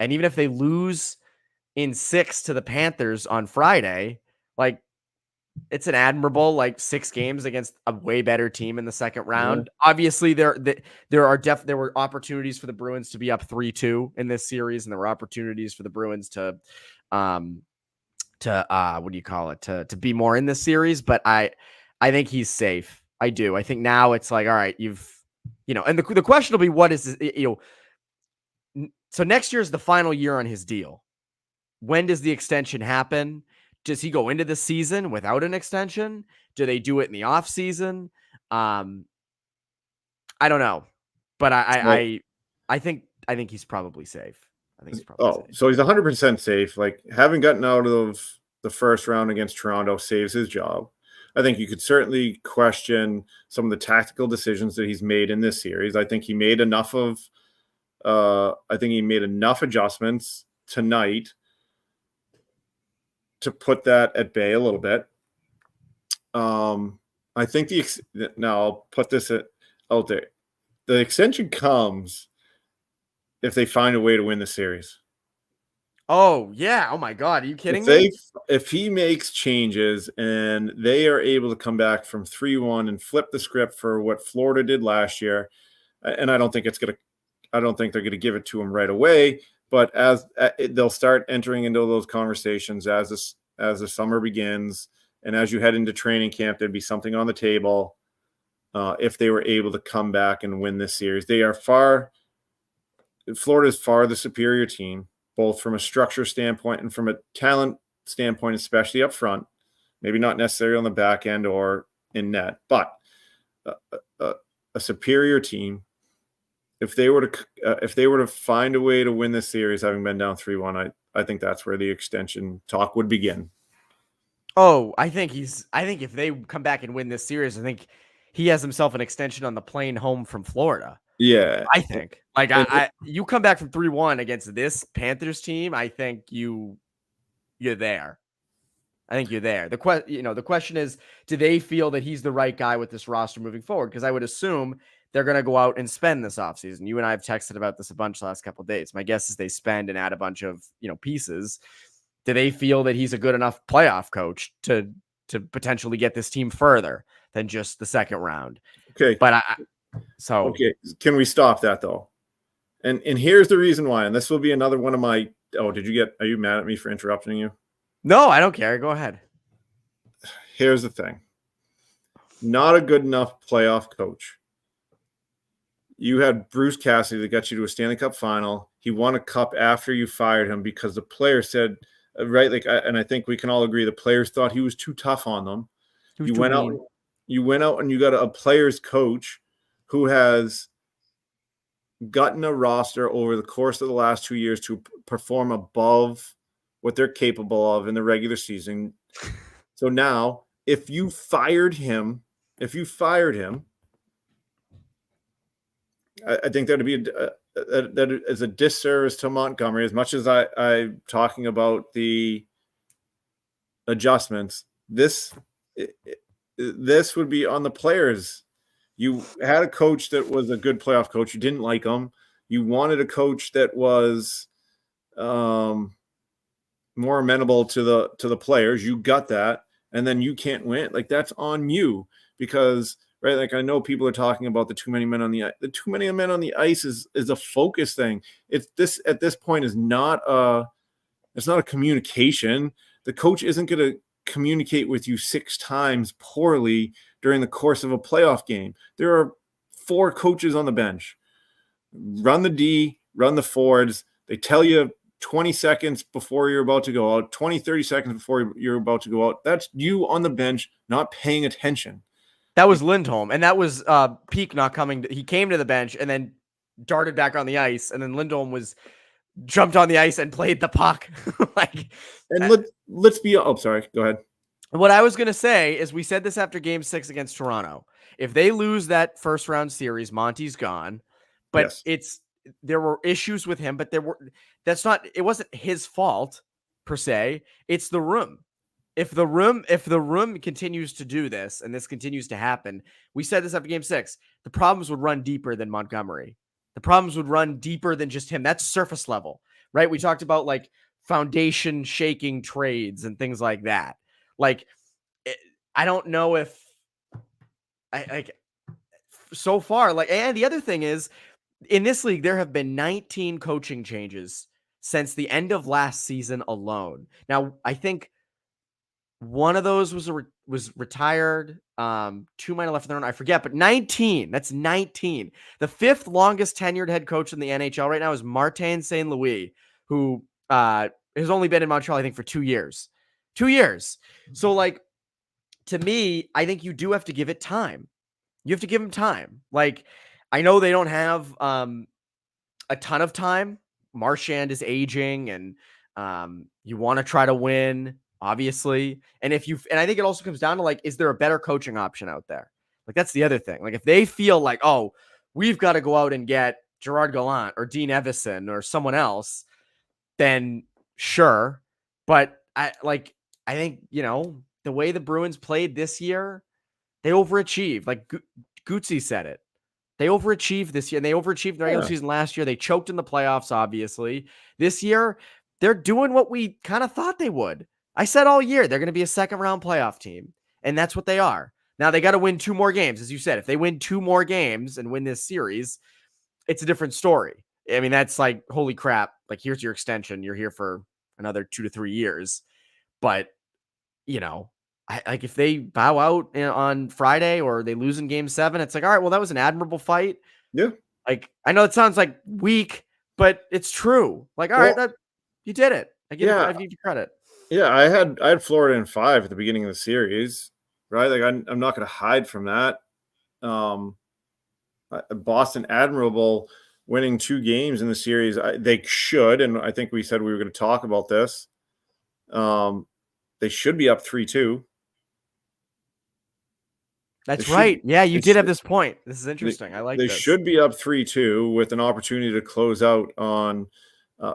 and even if they lose in 6 to the Panthers on Friday, it's an admirable 6 games against a way better team in the second round. Yeah. Obviously, there were opportunities for the Bruins to be up 3-2 in this series, and there were opportunities for the Bruins to to be more in this series. But I think he's safe. I do. I think now it's all right, and the question will be, what is this, so next year is the final year on his deal. When does the extension happen? Does he go into the season without an extension? Do they do it in the off season? I don't know, but I think he's probably safe. I think he's probably safe. So he's 100% safe. Having gotten out of the first round against Toronto saves his job. I think you could certainly question some of the tactical decisions that he's made in this series. I think he made enough adjustments tonight to put that at bay a little bit. I think now I'll put this out there. The extension comes if they find a way to win the series. Oh, yeah. Oh, my God. Are you kidding me? If he makes changes and they are able to come back from 3-1 and flip the script for what Florida did last year, and I don't think they're going to give it to him right away, but as they'll start entering into those conversations as the summer begins and as you head into training camp, there'd be something on the table. If they were able to come back and win this series, Florida is far the superior team, both from a structure standpoint and from a talent standpoint, especially up front. Maybe not necessarily on the back end or in net, but a superior team. If they were to find a way to win this series, having been down 3-1, I think that's where the extension talk would begin. Oh, I think if they come back and win this series, I think he has himself an extension on the plane home from Florida. Yeah. I think. You come back from 3-1 against this Panthers team, I think you're there. I think you're there. The question is, do they feel that he's the right guy with this roster moving forward? Because I would assume they're going to go out and spend this offseason. You and I have texted about this a bunch the last couple of days. My guess is they spend and add a bunch of, pieces. Do they feel that he's a good enough playoff coach to potentially get this team further than just the second round? Okay. But okay. Can we stop that though? And here's the reason why. And this will be another one of my, are you mad at me for interrupting you? No, I don't care. Go ahead. Here's the thing. Not a good enough playoff coach. You had Bruce Cassidy that got you to a Stanley Cup final. He won a cup after you fired him because the players said, right? And I think we can all agree the players thought he was too tough on them. You went out and you got a players coach who has gotten a roster over the course of the last 2 years to perform above what they're capable of in the regular season. So now, if you fired him, I think that would be that is a disservice to Montgomery. As much as I'm talking about the adjustments, this would be on the players. You had a coach that was a good playoff coach. You didn't like him. You wanted a coach that was more amenable to the players. You got that, and then you can't win. That's on you because. Right, I know people are talking about the too many men on the ice. The too many men on the ice is a focus thing. It's this at this point is not a communication. The coach isn't going to communicate with you 6 times poorly during the course of a playoff game. There are 4 coaches on the bench. Run the D, run the forwards. They tell you 20 seconds before you're about to go out, 20, 30 seconds before you're about to go out. That's you on the bench not paying attention. That was Lindholm, and that was Peak not coming. He came to the bench and then darted back on the ice, and then Lindholm jumped on the ice and played the puck. And let's be. Oh, sorry. Go ahead. What I was going to say is we said this after Game 6 against Toronto. If they lose that first round series, Monty's gone. But yes. There were issues with him, but it wasn't his fault per se. It's the room. If the room continues to do this and this continues to happen, we said this after Game 6, the problems would run deeper than Montgomery. The problems would run deeper than just him. That's surface level, right? We talked about like foundation shaking trades and things like that. Like, I don't know if so far, and the other thing is, in this league, there have been 19 coaching changes since the end of last season alone. Now, I think one of those was retired. 2 might have left in the run. I forget, but 19. That's 19. The 5th longest tenured head coach in the NHL right now is Martin St. Louis, who has only been in Montreal, I think, for 2 years. 2 years. So, like, to me, I think you do have to give it time. You have to give him time. Like, I know they don't have a ton of time. Marchand is aging, and you want to try to win, obviously. And I think it also comes down to, like, is there a better coaching option out there? Like, that's the other thing. Like, if they feel like, oh, we've got to go out and get Gerard Gallant or Dean Evison or someone else, then sure. But I think, the way the Bruins played this year, they overachieved. Like Gucci said it. They overachieved this year, and they overachieved in the regular season last year. They choked in the playoffs, obviously. This year, they're doing what we kind of thought they would. I said all year they're going to be a second-round playoff team, and that's what they are. Now, they got to win 2 more games, as you said. If they win 2 more games and win this series, it's a different story. I mean, that's like, holy crap. Like, here's your extension. You're here for another 2 to 3 years. But, if they bow out on Friday or they lose in Game 7, it's like, all right, well, that was an admirable fight. Yeah. Like, I know it sounds like weak, but it's true. Like, all right, you did it. I give you credit. Yeah, I had Florida in 5 at the beginning of the series, right? Like, I'm not going to hide from that. Boston admirable winning 2 games in the series. They should, and I think we said we were going to talk about this. They should be up 3-2. That's right. Yeah, you did have this point. This is interesting. I like this. They should be up 3-2 with an opportunity to close out on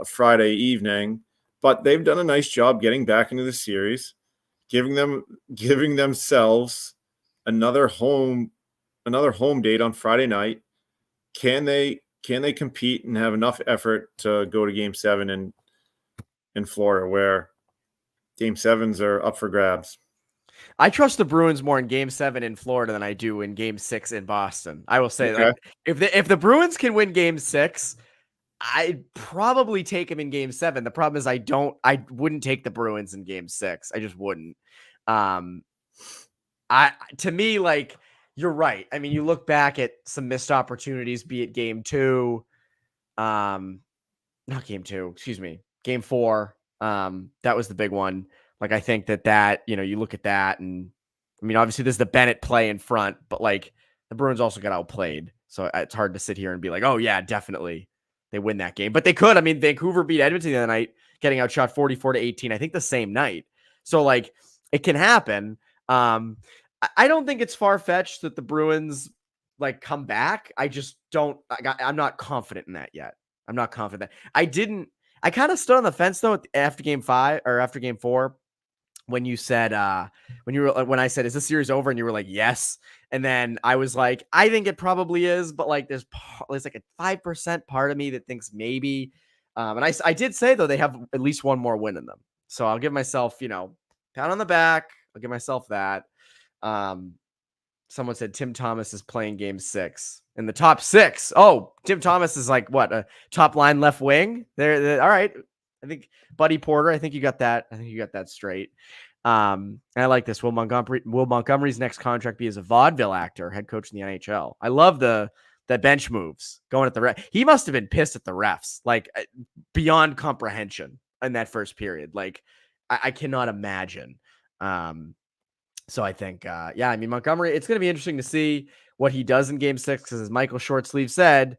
Friday evening, but they've done a nice job getting back into the series, giving themselves another home date on Friday night. Can they compete and have enough effort to go to Game 7 in Florida, where Game 7s are up for grabs? I trust the Bruins more in Game 7 in Florida than I do in Game 6 in Boston. I will say, like, if the Bruins can win Game 6, I'd probably take them in Game 7. The problem is I wouldn't take the Bruins in Game 6. I just wouldn't. To me, like, you're right. I mean, you look back at some missed opportunities, be it Game 2, not Game 2, excuse me, Game 4. That was the big one. Like, I think that, you look at that, and I mean, obviously there's the Bennett play in front, but like, the Bruins also got outplayed. So it's hard to sit here and be like, oh yeah, definitely they win that game, but they could. I mean, Vancouver beat Edmonton the other night, getting outshot 44-18, I think the same night. So, like, it can happen. I don't think it's far-fetched that the Bruins, like, come back. I just don't, I'm not confident in that yet. I'm not confident. I kind of stood on the fence though after Game 5 or after Game 4. When you said, when I said, is this series over? And you were like, yes. And then I was like, I think it probably is, but like, there's like a 5% part of me that thinks maybe. And I did say though, they have at least one more win in them. So I'll give myself, pat on the back. I'll give myself that. Someone said Tim Thomas is playing Game 6 in the top 6. Oh, Tim Thomas is like what, a top line left wing? They're all right. I think Buddy Porter. I think you got that. I think you got that straight. And I like this. Will Montgomery's next contract be as a vaudeville actor, head coach in the NHL? I love the bench moves going at the ref. He must have been pissed at the refs. Like, beyond comprehension in that first period. Like, I cannot imagine. So I think, I mean, Montgomery, it's going to be interesting to see what he does in game 6, because as Michael Shortsleeve said,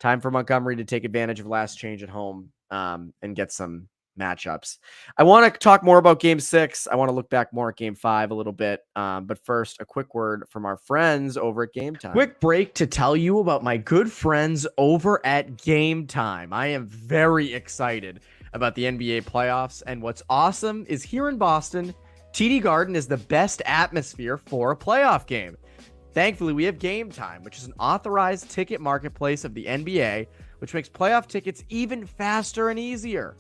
time for Montgomery to take advantage of last change at home and get some matchups. I want to talk more about game 6. I want to look back more at game 5 a little bit. But first, a quick word from our friends over at Game Time. Quick break to tell you about my good friends over at Game Time. I am very excited about the NBA playoffs. And what's awesome is here in Boston, TD Garden is the best atmosphere for a playoff game. Thankfully, we have Game Time, which is an authorized ticket marketplace of the NBA, which makes playoff tickets even faster and easier.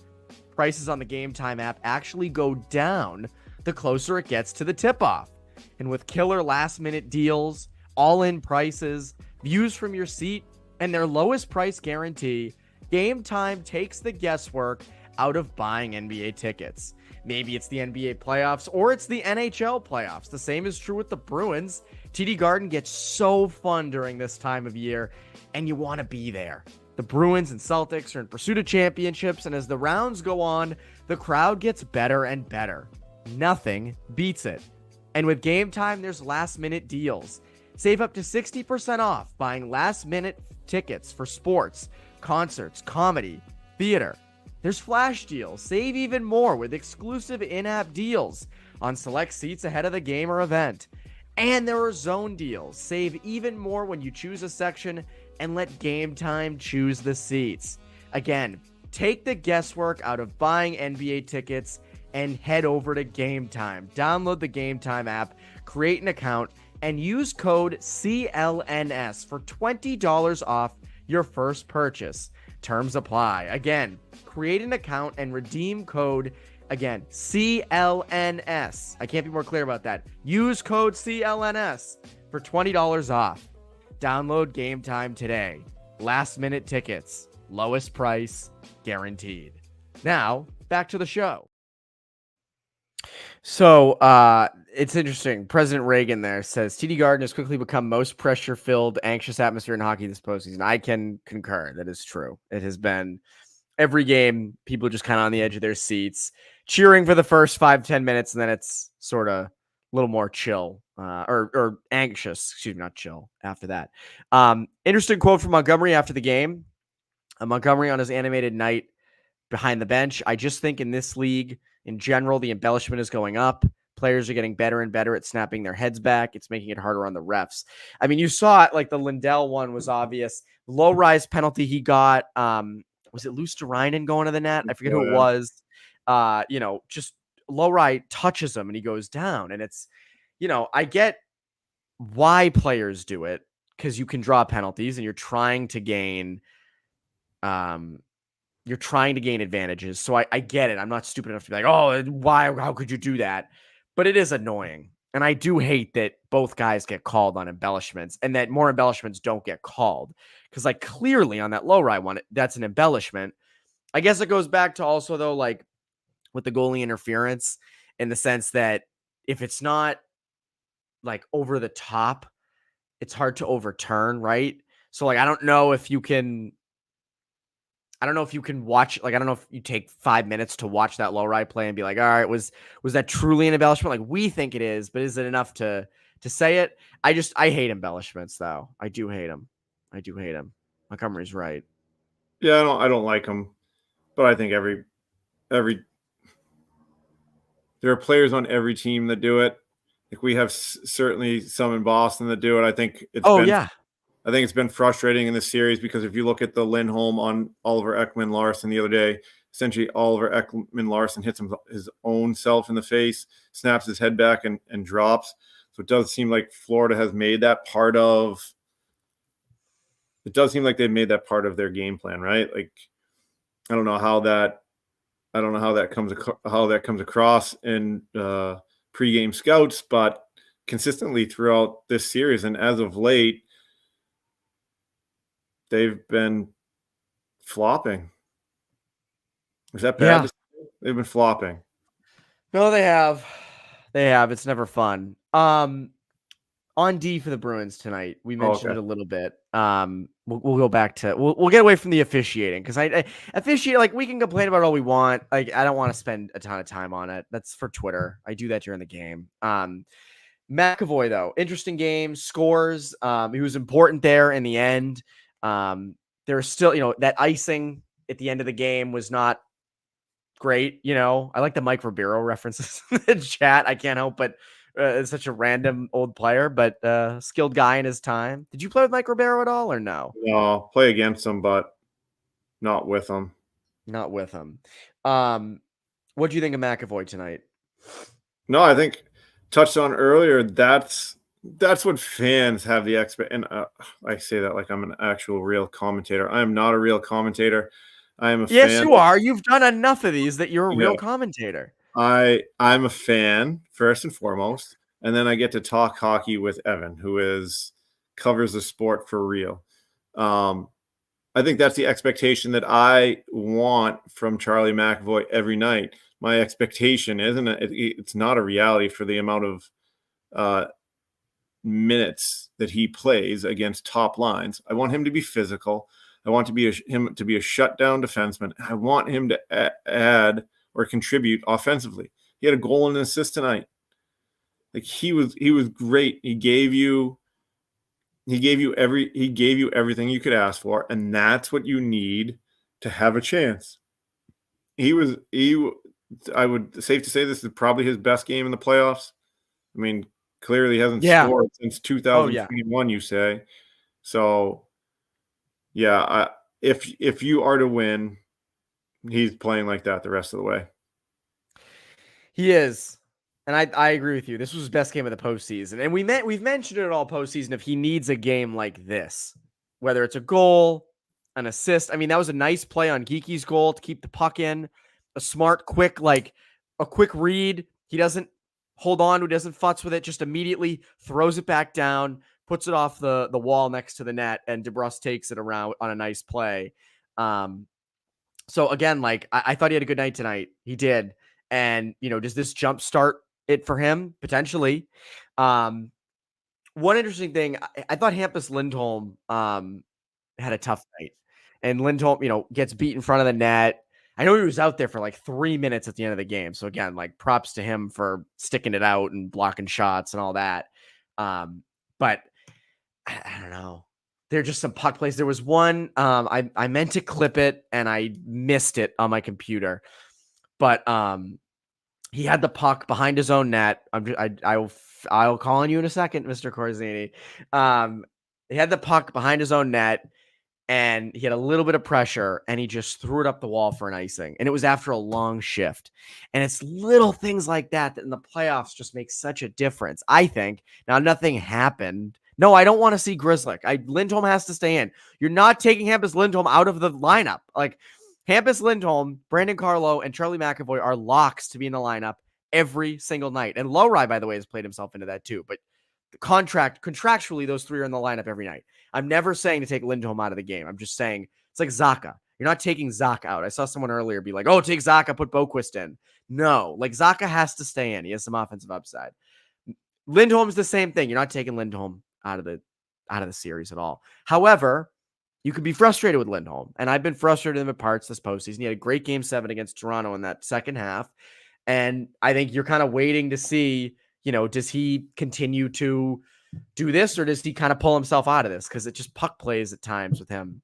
Prices on the Game Time app actually go down the closer it gets to the tip-off. And with killer last-minute deals, all-in prices, views from your seat, and their lowest price guarantee, Game Time takes the guesswork out of buying NBA tickets. Maybe it's the NBA playoffs or it's the NHL playoffs. The same is true with the Bruins. TD Garden gets so fun during this time of year, and you want to be there. The Bruins and Celtics are in pursuit of championships, and as the rounds go on, the crowd gets better and better. Nothing beats it. And with Game Time, there's last-minute deals. Save up to 60% off buying last-minute tickets for sports, concerts, comedy, theater. There's flash deals. Save even more with exclusive in-app deals on select seats ahead of the game or event. And there are zone deals. Save even more when you choose a section and let Game Time choose the seats. Again, take the guesswork out of buying NBA tickets and head over to Game Time. Download the Game Time app, create an account, and use code CLNS for $20 off your first purchase. Terms apply. Again, create an account and redeem code, again, CLNS. I can't be more clear about that. Use code CLNS for $20 off. Download Game Time today. Last minute tickets. Lowest price guaranteed. Now, back to the show. So, it's interesting. President Reagan there says TD Garden has quickly become most pressure-filled, anxious atmosphere in hockey this postseason. I can concur. That is true. It has been every game, people just kind of on the edge of their seats, cheering for the first 5-10 minutes, and then it's sort of a little more chill, or anxious, excuse me, not chill after that. Interesting quote from Montgomery after the game. Montgomery on his animated night behind the bench. I just think in this league, in general, the embellishment is going up. Players are getting better and better at snapping their heads back. It's making it harder on the refs. I mean, you saw it, like the Lindell one was obvious. Low rise penalty he got. Was it Luosterainen going to the net? I forget who it was. Just low right touches him and he goes down. And it's, I get why players do it, because you can draw penalties and you're trying to gain advantages. So I get it. I'm not stupid enough to be like, oh, why? How could you do that? But it is annoying. And I do hate that both guys get called on embellishments and that more embellishments don't get called. Because, like, clearly on that low ride one, that's an embellishment. I guess it goes back to also, though, like with the goalie interference, in the sense that if it's not like over the top, it's hard to overturn, right? So, like, I don't know if you can watch, like, I don't know if you take 5 minutes to watch that low ride play and be like, all right, was that truly an embellishment? Like, we think it is, but is it enough to say it? I hate embellishments, though. I do hate them. Montgomery's right. Yeah, I don't like them, but I think every there are players on every team that do it. Like, we have certainly some in Boston that do it. I think it's been frustrating in this series, because if you look at the Lindholm on Oliver Ekman-Larsson the other day, essentially Oliver Ekman-Larsson hits his own self in the face, snaps his head back and drops. So it does seem like Florida has made that part of – it does seem like they've made that part of their game plan, right? Like, I don't know how that comes across in pregame scouts, but consistently throughout this series and as of late, they've been flopping. Is that bad? Yeah. They've been flopping. No, they have. It's never fun. On D for the Bruins tonight. We Oh, mentioned okay. it a little bit. We'll go back to we'll get away from the officiating because I officiate, like, we can complain about it all we want. Like, I don't want to spend a ton of time on it. That's for Twitter. I do that during the game. McAvoy, though, interesting game, scores. He was important there in the end. There's still, that icing at the end of the game was not great. I like the Mike Ribeiro references in the chat. I can't help but it's such a random old player, but skilled guy in his time. Did you play with Mike Ribeiro at all or no? No, play against him, but not with him. Not with him. What do you think of McAvoy tonight? No, I think touched on earlier. That's what fans have the expect. And I say that like I'm an actual real commentator. I am not a real commentator. I am a Yes, fan. you are. You've done enough of these that you're a real Yeah. commentator. I'm a fan first and foremost, and then I get to talk hockey with Evan, who covers the sport for real. I think that's the expectation that I want from Charlie McAvoy every night. My expectation it's not a reality for the amount of minutes that he plays against top lines. I want him to be physical. I want him to be a shutdown defenseman. I want him to add or contribute offensively. He had a goal and an assist tonight. Like, he was great. He gave you everything you could ask for, and that's what you need to have a chance. I would safe to say this is probably his best game in the playoffs. I mean, clearly he hasn't scored since 2021, you say. So, yeah, if you are to win, he's playing like that the rest of the way. He is. And I agree with you. This was his best game of the postseason. And we've mentioned it all postseason if he needs a game like this, whether it's a goal, an assist. I mean, that was a nice play on Geeky's goal to keep the puck in. A smart, quick read. He doesn't hold on, he doesn't futz with it, just immediately throws it back down, puts it off the wall next to the net, and DeBrus takes it around on a nice play. So again, I thought he had a good night tonight. He did. And, does this jumpstart it for him? Potentially. One interesting thing, I thought Hampus Lindholm had a tough night. And Lindholm, gets beat in front of the net. I know he was out there for like 3 minutes at the end of the game. So again, props to him for sticking it out and blocking shots and all that. But I don't know. There are just some puck plays. There was one, I meant to clip it and I missed it on my computer. But he had the puck behind his own net. I'll call on you in a second, Mr. Corazzini. He had the puck behind his own net, and he had a little bit of pressure, and he just threw it up the wall for an icing. And it was after a long shift. And it's little things like that in the playoffs just make such a difference, I think. Now, nothing happened. No, I don't want to see Grzelcyk. Lindholm has to stay in. You're not taking Hampus Lindholm out of the lineup. Hampus Lindholm, Brandon Carlo, and Charlie McAvoy are locks to be in the lineup every single night. And Lowry, by the way, has played himself into that too. But contractually, those three are in the lineup every night. I'm never saying to take Lindholm out of the game. I'm just saying it's like Zacha. You're not taking Zacha out. I saw someone earlier be like, oh, take Zacha, put Boquist in. No, Zacha has to stay in. He has some offensive upside. Lindholm's the same thing. You're not taking Lindholm out of the series at all. However, you could be frustrated with Lindholm, and I've been frustrated with him at parts this postseason. He had a great game 7 against Toronto in that second half, and I think you're kind of waiting to see, does he continue to do this, or does he kind of pull himself out of this? Because it just puck plays at times with him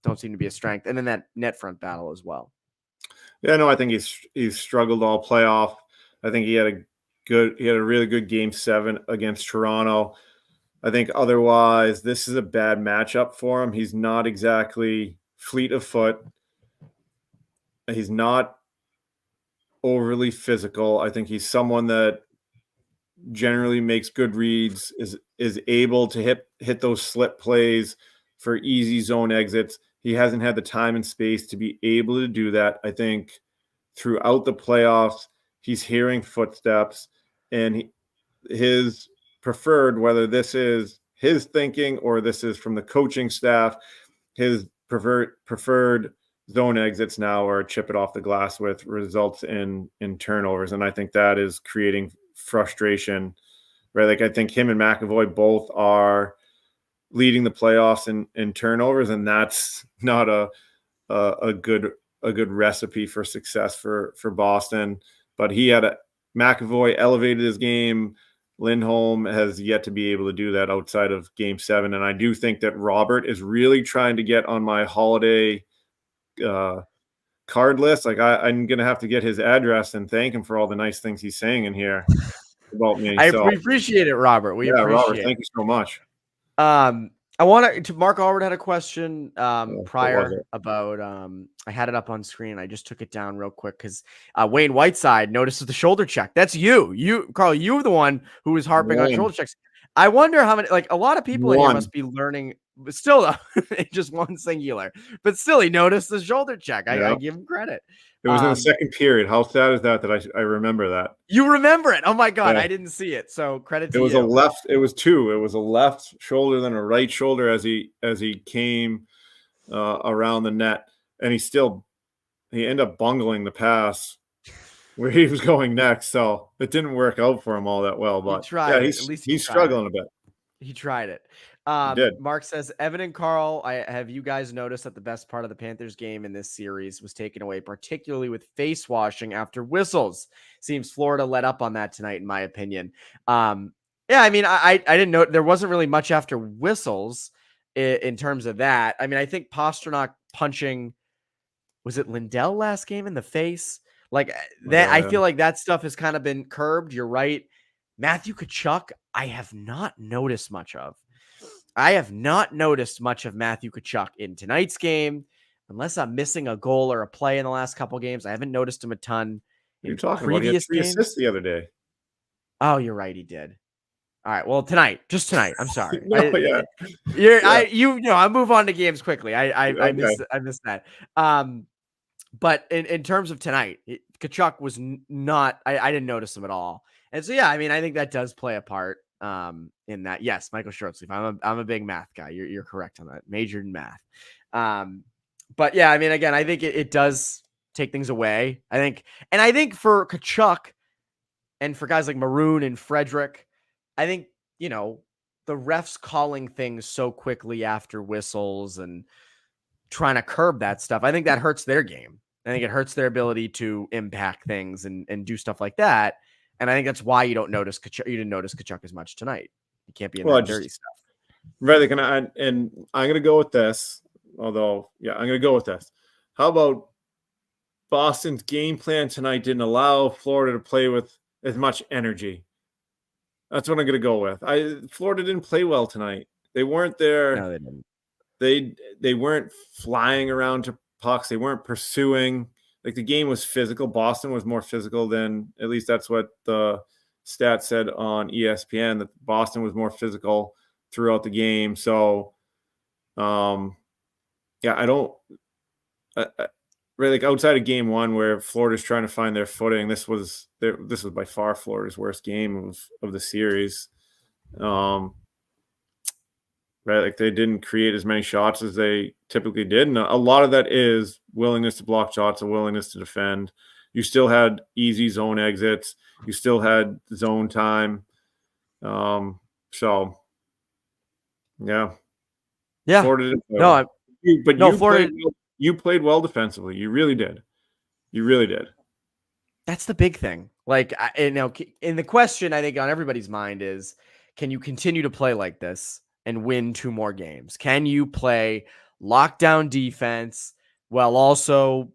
don't seem to be a strength, and then that net front battle as well. Yeah, no, I think he's struggled all playoff. I think he had a really good game 7 against Toronto. I think otherwise, this is a bad matchup for him. He's not exactly fleet of foot. He's not overly physical. I think he's someone that generally makes good reads, is able to hit those slip plays for easy zone exits. He hasn't had the time and space to be able to do that. I think throughout the playoffs, he's hearing footsteps, and his preferred, whether this is his thinking or this is from the coaching staff, his preferred zone exits now are chip it off the glass with results in turnovers. And I think that is creating frustration right? Like I think him and McAvoy both are leading the playoffs in turnovers, and that's not a good recipe for success for Boston. But McAvoy elevated his game. Lindholm has yet to be able to do that outside of Game 7, and I do think that Robert is really trying to get on my holiday card list. Like I'm gonna have to get his address and thank him for all the nice things he's saying in here about me. We appreciate it, Robert. We appreciate Robert, thank you so much. I want to Mark Allred had a question prior about I had it up on screen. I just took it down real quick because Wayne Whiteside notices the shoulder check. That's you, Carl. You were the one who was harping on shoulder checks. I wonder how many, like a lot of people in here must be learning, but still though, just one singular, but still he noticed the shoulder check. I give him credit. It was in the second period. How sad is that I remember that? You remember it? Oh my God, I didn't see it. So credit to you. It was two. It was a left shoulder, then a right shoulder as he came around the net, and he ended up bungling the pass where he was going next. So it didn't work out for him all that well. But he's struggling a bit. He tried it. Mark says, Evan and Carl, have you guys noticed that the best part of the Panthers game in this series was taken away, particularly with face washing after whistles? Seems Florida let up on that tonight, in my opinion. I mean, I didn't know there wasn't really much after whistles in terms of that. I mean, I think Pastrnak punching, was it Lindell last game in the face? Like that, I feel like that stuff has kind of been curbed. You're right. Matthew Tkachuk, I have not noticed much of. I have not noticed much of Matthew Tkachuk in tonight's game, unless I'm missing a goal or a play in the last couple games. I haven't noticed him a ton. You're talking about he had 3 assists the other day. Oh, you're right, he did. All right, well, just tonight. I'm sorry. I move on to games quickly. I missed that. But in terms of tonight, Tkachuk was not. I didn't notice him at all. And so I mean, I think that does play a part. In that, yes, Michael Shortsleeve. I'm a big math guy. You're correct on that. Majored in math. But I mean, again, I think it does take things away. I think for Tkachuk and for guys like Maroon and Frederick, I think the refs calling things so quickly after whistles and trying to curb that stuff, I think that hurts their game. I think it hurts their ability to impact things and do stuff like that. And I think that's why you don't notice Tkachuk. You didn't notice Tkachuk as much tonight. You can't be in that dirty stuff. Right. And I'm going to go with this. Although, I'm going to go with this. How about Boston's game plan tonight didn't allow Florida to play with as much energy? That's what I'm going to go with. Florida didn't play well tonight. They weren't there. No, they didn't. They weren't flying around to pucks. They weren't pursuing. Like the game was physical. Boston was more physical than, at least that's what the stat said on ESPN, that Boston was more physical throughout the game. So, really, like outside of game 1 where Florida's trying to find their footing, this was by far Florida's worst game of the series. Right, like they didn't create as many shots as they typically did, and a lot of that is willingness to block shots, a willingness to defend. You still had easy zone exits. You still had zone time. Florida didn't play Florida. You played well defensively. You really did. You really did. That's the big thing. Like, in the question, I think on everybody's mind is, can you continue to play like this and win 2 more games? Can you play lockdown defense while also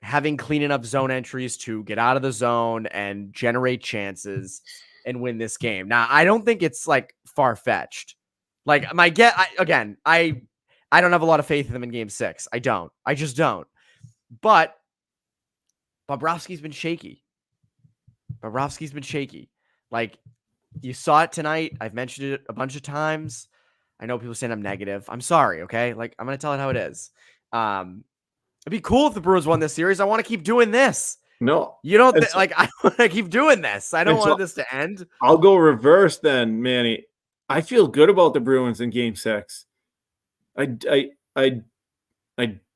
having clean enough zone entries to get out of the zone and generate chances and win this game? Now, I don't think it's like far-fetched. Like I don't have a lot of faith in them in game 6. I just don't. But Bobrovsky's been shaky. Like, you saw it tonight. I've mentioned it a bunch of times. I know people saying I'm negative. I'm sorry, okay? Like, I'm going to tell it how it is. It'd be cool if the Bruins won this series. I want to keep doing this. No. You don't I want to keep doing this. I don't want this to end. I'll go reverse then, Manny. I feel good about the Bruins in game 6. I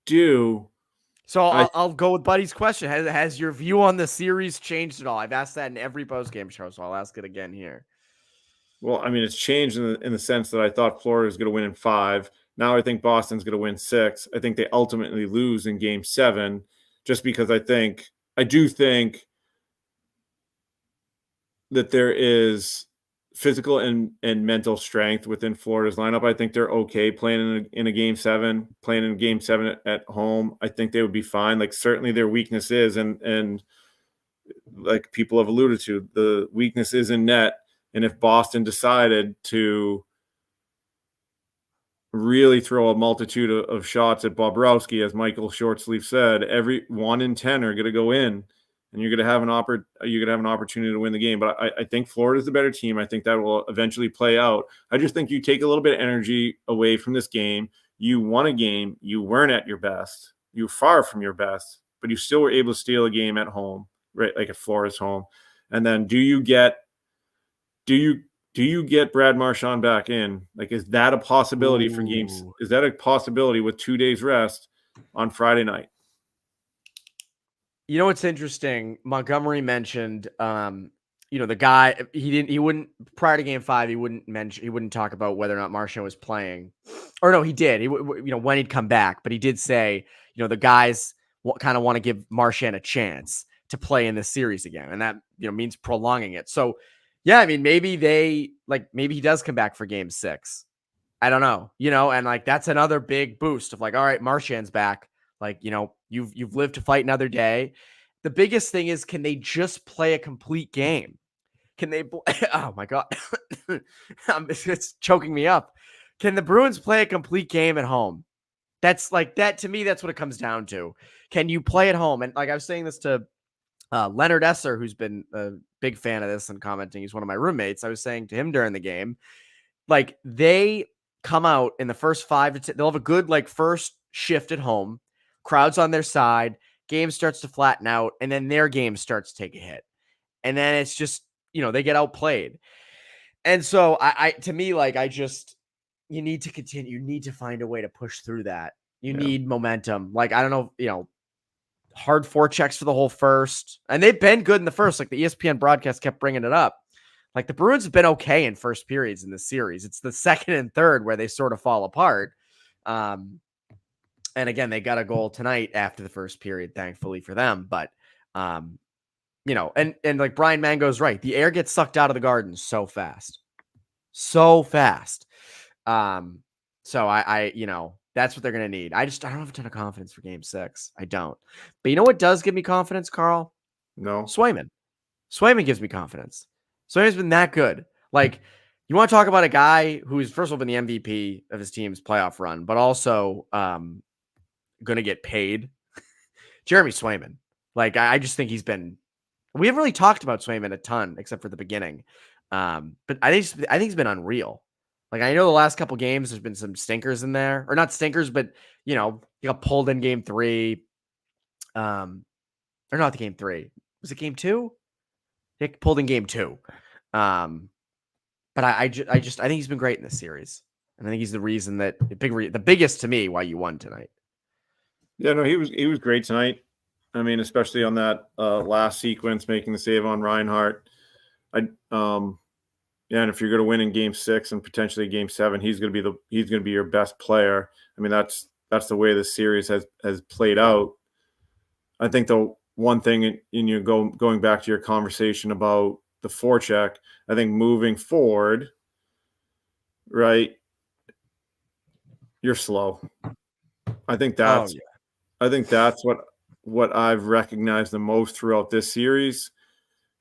do. So I'll go with Buddy's question. Has your view on the series changed at all? I've asked that in every postgame show, so I'll ask it again here. Well, I mean, it's changed in the sense that I thought Florida was going to win in 5. Now I think Boston's going to win 6. I think they ultimately lose in Game 7, just because I do think that there is physical and mental strength within Florida's lineup. I think they're okay playing in a Game 7, playing in Game 7 at home. I think they would be fine. Like, certainly their weakness is, and like people have alluded to, the weakness is in net. And if Boston decided to really throw a multitude of shots at Bobrovsky, as Michael Shortsleeve said, every 1 in 10 are going to go in, and you're going to have an opportunity to win the game. But I think Florida's the better team. I think that will eventually play out. I just think you take a little bit of energy away from this game. You won a game. You weren't at your best. You were far from your best, but you still were able to steal a game at home, right? Like at Florida's home. And then do you get Brad Marchand back in? Like, is that a possibility for games? Is that a possibility with 2 days rest on Friday night? You know what's interesting? Montgomery mentioned, the guy he wouldn't prior to Game 5 he wouldn't talk about whether or not Marchand was playing, or no, he did. He when he'd come back, but he did say the guys kind of want to give Marchand a chance to play in this series again, and that means prolonging it. So yeah, I mean maybe he does come back for Game 6. I don't know, and like that's another big boost of like, all right, Marchand's back. Like, you've lived to fight another day. The biggest thing is, can they just play a complete game? Can they? Oh my God, it's choking me up. Can the Bruins play a complete game at home? That's like that to me. That's what it comes down to. Can you play at home? And like I was saying this to Leonard Esser, who's been a big fan of this and commenting. He's one of my roommates. I was saying to him during the game, like they come out in the first 5 to 10. They'll have a good first shift at home. Crowd's on their side, game starts to flatten out, and then their game starts to take a hit. And then it's just, they get outplayed. And so to me, you need to continue. You need to find a way to push through that. You need momentum. Like, I don't know, hard forechecks for the whole first. And they've been good in the first. Like the ESPN broadcast kept bringing it up. Like the Bruins have been okay in first periods in this series. It's the second and third where they sort of fall apart. And again, they got a goal tonight after the first period, thankfully for them. But, and like Brian Mango's right. The air gets sucked out of the Garden so fast. So fast. So I that's what they're going to need. I don't have a ton of confidence for Game 6. I don't. But you know what does give me confidence, Carl? No. Swayman. Swayman gives me confidence. Swayman's been that good. Like, you want to talk about a guy who's, first of all, been the MVP of his team's playoff run, but also going to get paid. Jeremy Swayman. Like, I just think we haven't really talked about Swayman a ton except for the beginning. But I think he's been unreal. Like, I know the last couple games there's been some stinkers in there, or not stinkers, but he got pulled in Game 3. Or not the Game 3. Was it Game 2? He pulled in Game 2. But I think he's been great in this series. And I think he's the reason that the biggest to me why you won tonight. Yeah, no, he was great tonight. I mean, especially on that last sequence, making the save on Reinhart. And if you're going to win in Game 6 and potentially Game 7, he's going to be your best player. I mean, that's the way this series has played out. I think the one thing going back to your conversation about the forecheck, I think moving forward, right, you're slow. I think that's what I've recognized the most throughout this series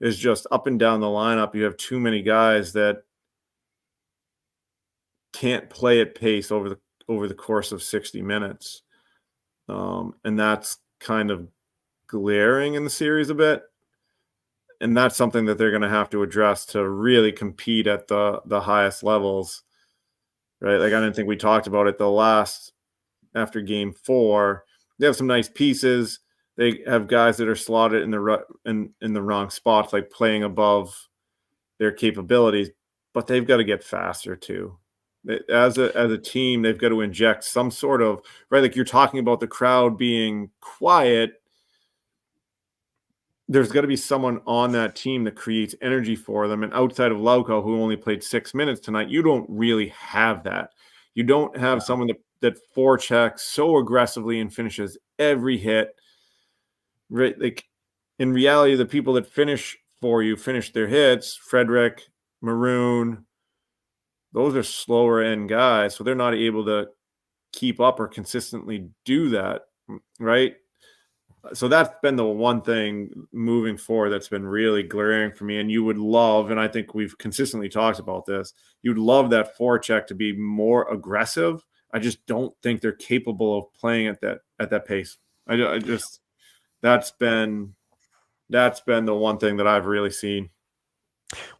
is just up and down the lineup. You have too many guys that can't play at pace over the course of 60 minutes. And that's kind of glaring in the series a bit. And that's something that they're going to have to address to really compete at the highest levels, right? Like, I didn't think we talked about it after Game 4. They have some nice pieces. They have guys that are slotted in the wrong spots, like playing above their capabilities, but they've got to get faster too. As a team, they've got to inject some sort of, right, like you're talking about the crowd being quiet. there's got to be someone on that team that creates energy for them. And outside of Lauko, who only played 6 minutes tonight, you don't really have that. You don't have someone that forechecks so aggressively and finishes every hit. Right? Like in reality, the people that finish for you finish their hits. Frederick, Maroon, those are slower end guys, so they're not able to keep up or consistently do that, right? So that's been the one thing moving forward that's been really glaring for me. And you would love, and I think we've consistently talked about this, you'd love that forecheck to be more aggressive. I just don't think they're capable of playing at that pace. I just that's been the one thing that I've really seen.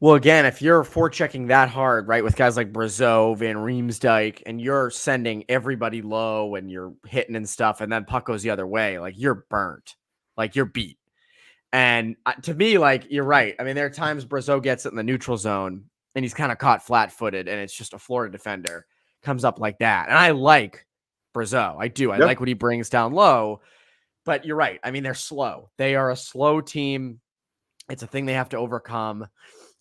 Well, again, if you're forechecking that hard, right, with guys like Brazeau, Van Riemsdyk, and you're sending everybody low and you're hitting and stuff, and then puck goes the other way, like you're burnt, like you're beat. And to me, like you're right. I mean, there are times Brazeau gets it in the neutral zone and he's kind of caught flat-footed, and it's just a Florida defender comes up like that. And I like Brazeau. I do. I like what he brings down low. But you're right. I mean, they're slow. They are a slow team. It's a thing they have to overcome.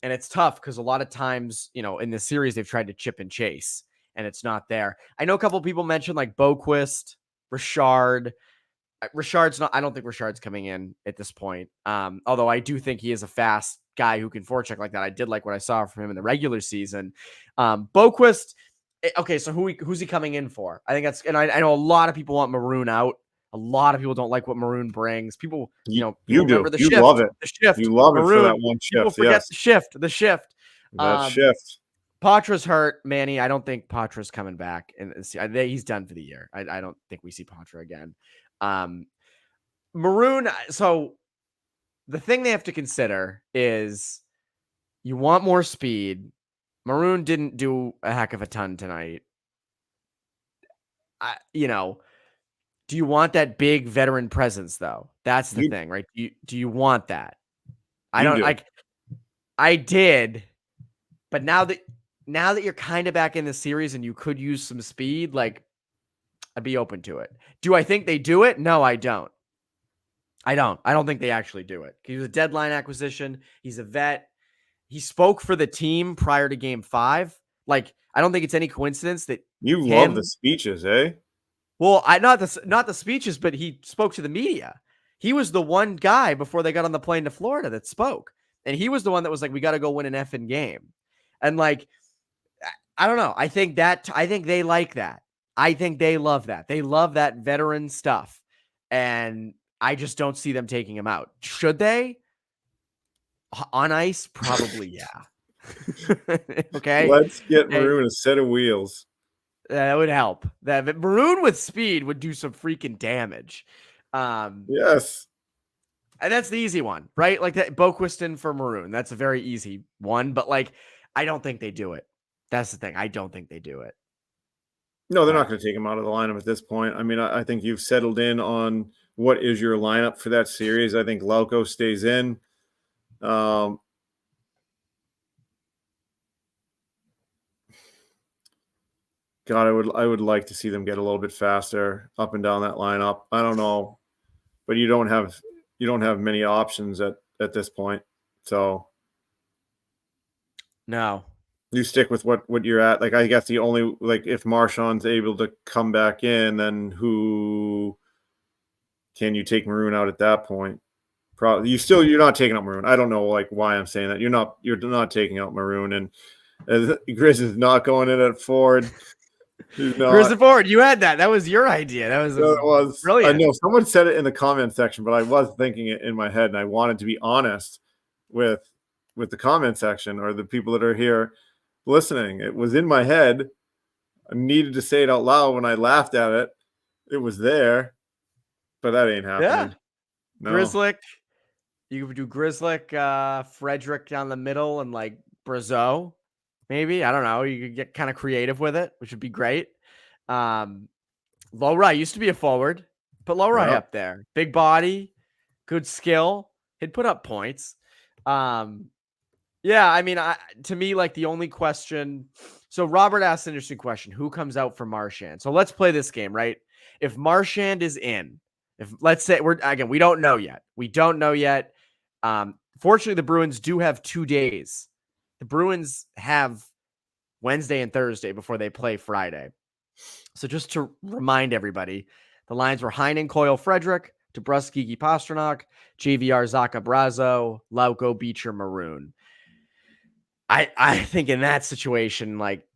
And it's tough because a lot of times, you know, in the series, they've tried to chip and chase and it's not there. I know a couple of people mentioned like Boquist, Richard. Richard's not, I don't think Richard's coming in at this point. Although I do think he is a fast guy who can forecheck like that. I did like what I saw from him in the regular season. Boquist, okay, so who's he coming in for? I think that's, and I know a lot of people want Maroon out. A lot of people don't like what Maroon brings. People, people remember the shift. You love it. The shift. You love Maroon, it for that one shift. People forget the shift. The shift. That shift. Patra's hurt, Manny. I don't think Patra's coming back, and he's done for the year. I don't think we see Patra again. Maroon. So the thing they have to consider is you want more speed. Maroon didn't do a heck of a ton tonight. Do you want that big veteran presence though? That's the thing, right? Do you want that? I don't like. I did, but now that you're kind of back in the series and you could use some speed, like I'd be open to it. Do I think they do it? No, I don't. I don't think they actually do it. He was a deadline acquisition. He's a vet. He spoke for the team prior to Game 5. Like I don't think it's any coincidence that you love the speeches, eh? Well, not the speeches, but he spoke to the media. He was the one guy before they got on the plane to Florida that spoke. And he was the one that was like, we got to go win an effing game. And like, I don't know. I think they like that. I think they love that. They love that veteran stuff. And I just don't see them taking him out. Should they? On ice? Probably, yeah. Okay. Let's get Maroon a set of wheels. That would help. That Maroon with speed would do some freaking damage. Yes. And that's the easy one, right? Like that Boquist for Maroon. That's a very easy one, but like I don't think they do it. That's the thing. I don't think they do it. No, they're not going to take him out of the lineup at this point. I mean, I think you've settled in on what is your lineup for that series. I think Lauko stays in. God, I would like to see them get a little bit faster up and down that lineup. I don't know, but you don't have many options at this point. So no, you stick with what you're at. Like I guess the only like if Marchand's able to come back in, then who can you take Maroon out at that point? Probably you're not taking out Maroon. I don't know like why I'm saying that. You're not taking out Maroon, and Grizz is not going in at forward. Grizz forward. You had that. That was your idea. That was brilliant. I know someone said it in the comment section, but I was thinking it in my head, and I wanted to be honest with the comment section or the people that are here listening. It was in my head. I needed to say it out loud when I laughed at it. It was there, but that ain't happening. Yeah. No. Grizzlick. You could do Grizzlick, Frederick down the middle, and like Brazeau. Maybe. I don't know. You could get kind of creative with it, which would be great. Lowry used to be a forward. Put Lowry up there. Big body, good skill. He'd put up points. Yeah, I mean, to me, like the only question. So Robert asked an interesting question. Who comes out for Marchand? So let's play this game, right? If Marchand is in, let's say we don't know yet. We don't know yet. Fortunately, the Bruins do have 2 days. The Bruins have Wednesday and Thursday before they play Friday. So just to remind everybody, the lines were Heinen, Coyle, Frederick, DeBrusk, Gigi, Pasternak, JVR, Zaka, Brazo, Lauko, Beecher, Maroon. I think in that situation, like,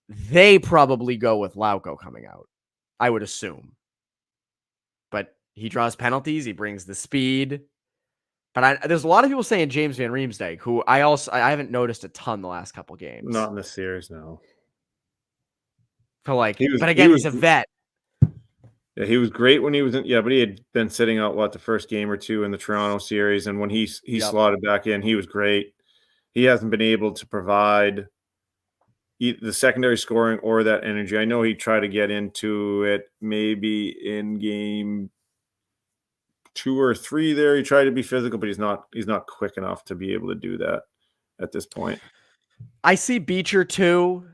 they probably go with Lauko coming out, I would assume. But he draws penalties. He brings the speed. But there's a lot of people saying James Van Riemsdyk, who I haven't noticed a ton the last couple games. Not in this series, no. But again, he's a vet. Yeah, he was great when he was in. Yeah, but he had been sitting out the first game or two in the Toronto series, and when he slotted back in, he was great. He hasn't been able to provide the secondary scoring or that energy. I know he tried to get into it maybe in game 2 or 3 there. He tried to be physical, but he's not quick enough to be able to do that at this point. I see Beecher too.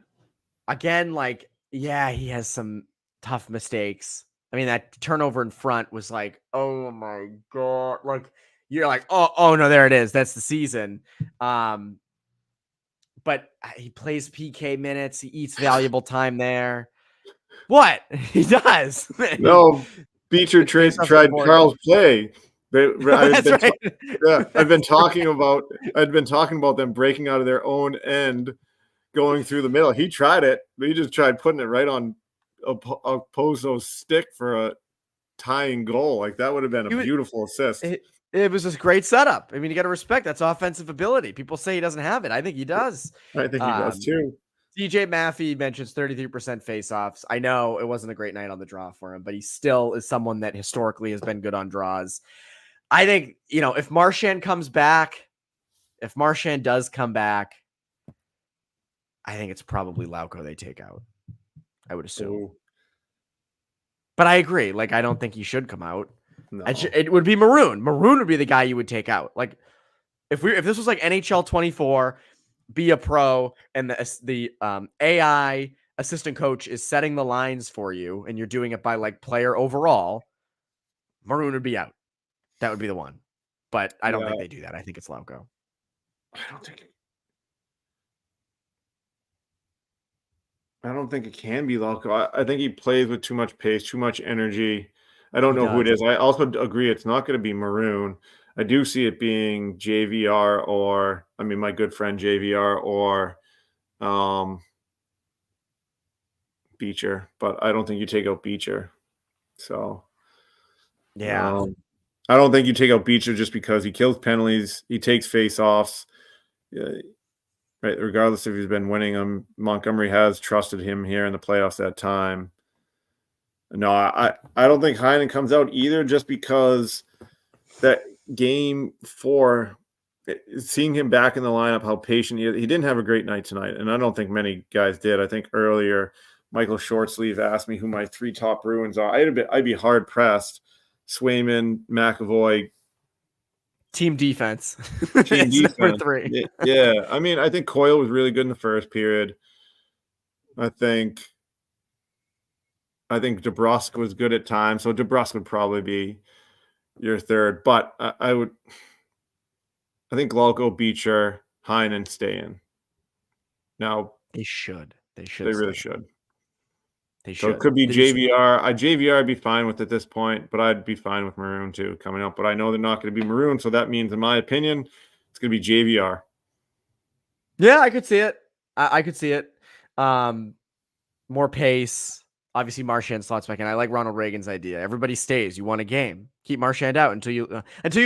Again, like, yeah, he has some tough mistakes. I mean, that turnover in front was like, oh my God. Like, you're like, oh no, there it is. That's the season. But he plays PK minutes. He eats valuable time there. What? He does. No, Beecher tried Carl's play. I've been talking about them breaking out of their own end, going through the middle. He tried it, but he just tried putting it right on Opozo's stick for a tying goal. Like, that would have been a beautiful assist. It was a great setup. I mean, you got to respect that's offensive ability. People say he doesn't have it. I think he does. I think he does too. DJ Maffey mentions 33% faceoffs. I know it wasn't a great night on the draw for him, but he still is someone that historically has been good on draws. I think, if Marchand does come back, I think it's probably Lauko they take out, I would assume. Ooh. But I agree. Like, I don't think he should come out. No. It would be Maroon. Maroon would be the guy you would take out. Like, if this was like NHL 24, be a pro, and the AI assistant coach is setting the lines for you, and you're doing it by like player overall, Maroon would be out. That would be the one. But I don't think they do that. I think it's Lauko. I don't think it can be Lauko. I think he plays with too much pace, too much energy. I don't know who it is. I also agree it's not going to be Maroon. I do see it being JVR or, my good friend JVR or Beecher, but I don't think you take out Beecher. So, yeah. I don't think you take out Beecher just because he kills penalties. He takes face-offs. Right, regardless if he's been winning them, Montgomery has trusted him here in the playoffs at time. No, I don't think Heinen comes out either, just because that game 4, seeing him back in the lineup, how patient he is. He didn't have a great night tonight, and I don't think many guys did. I think earlier Michael Shortsleeve asked me who my 3 top Bruins are. I'd be hard-pressed. Swayman, McAvoy. Team defense. Team defense. Number 3. Yeah. I think Coyle was really good in the first period. I think DeBrusk was good at times. So DeBrusk would probably be your 3rd. But I think Lauko, Beecher, Heinen stay in. Now they should. They really should. They should. So it could be JVR. JVR I'd be fine with at this point, but I'd be fine with Maroon too coming up. But I know they're not going to be Maroon, so that means, in my opinion, it's going to be JVR. Yeah, I could see it. I could see it. More pace. Obviously, Marchand slots back in. I like Ronald Reagan's idea. Everybody stays. You won a game. Keep Marchand out until you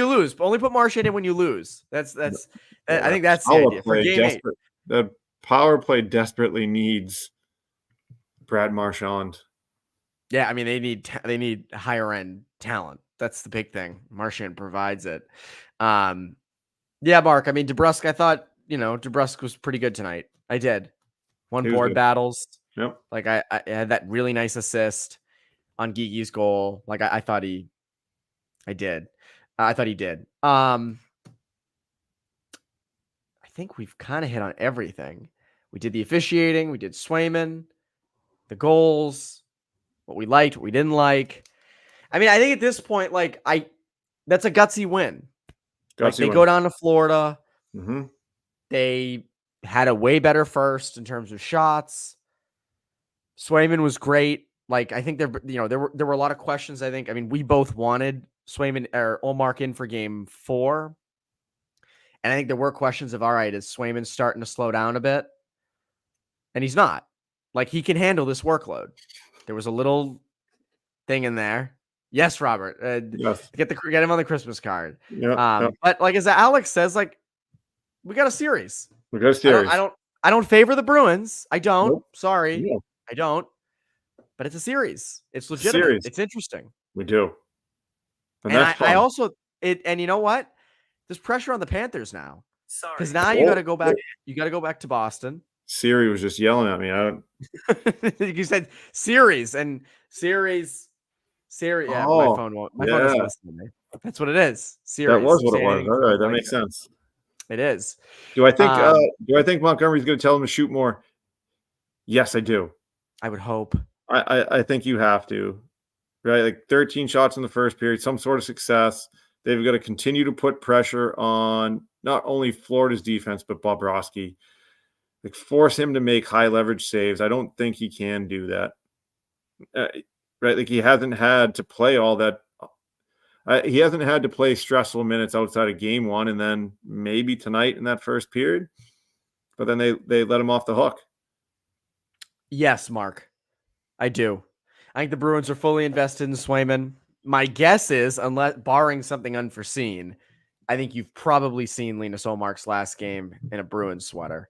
lose. But only put Marchand in when you lose. I think that's the idea for game 8. The power play desperately needs Brad Marchand. Yeah, they need higher end talent. That's the big thing. Marchand provides it. Yeah, Mark. DeBrusk. I thought DeBrusk was pretty good tonight. I did. Won board battles. Yep. Like I had that really nice assist on Gigi's goal. Like I thought he did. I think we've kind of hit on everything. We did the officiating. We did Swayman. The goals, what we liked, what we didn't like. I think at this point, that's a gutsy win. Like they go down to Florida. Mm-hmm. They had a way better first in terms of shots. Swayman was great. Like I think there were a lot of questions. I mean, we both wanted Swayman or Ullmark in for game 4. And I think there were questions of, all right, is Swayman starting to slow down a bit? And he's not. Like he can handle this workload. There was a little thing in there. Yes, Robert. Yes. Get him on the Christmas card. Yeah. But like as Alex says, like we got a series. We got a series. I don't favor the Bruins. I don't. Nope. Sorry. No. I don't. But it's a series. It's legitimate. It's interesting. We do. And I also and you know what? There's pressure on the Panthers now. Sorry. Because now you got to go back. You got to go back to Boston. Siri was just yelling at me. You said series and series. Yeah, my phone won't. My phone doesn't listen to me. That's what it is. Series. That was what it was. All right, that makes sense. It is. Do I think Montgomery's going to tell him to shoot more? Yes, I do. I would hope. I think you have to, right? Like 13 shots in the first period, some sort of success. They've got to continue to put pressure on not only Florida's defense, but Bobrovsky. Like force him to make high leverage saves. I don't think he can do that. Right? Like he hasn't had to play all that. He hasn't had to play stressful minutes outside of game 1 and then maybe tonight in that first period. But then they let him off the hook. Yes, Mark. I do. I think the Bruins are fully invested in Swayman. My guess is, unless barring something unforeseen, I think you've probably seen Linus Ullmark's last game in a Bruins sweater.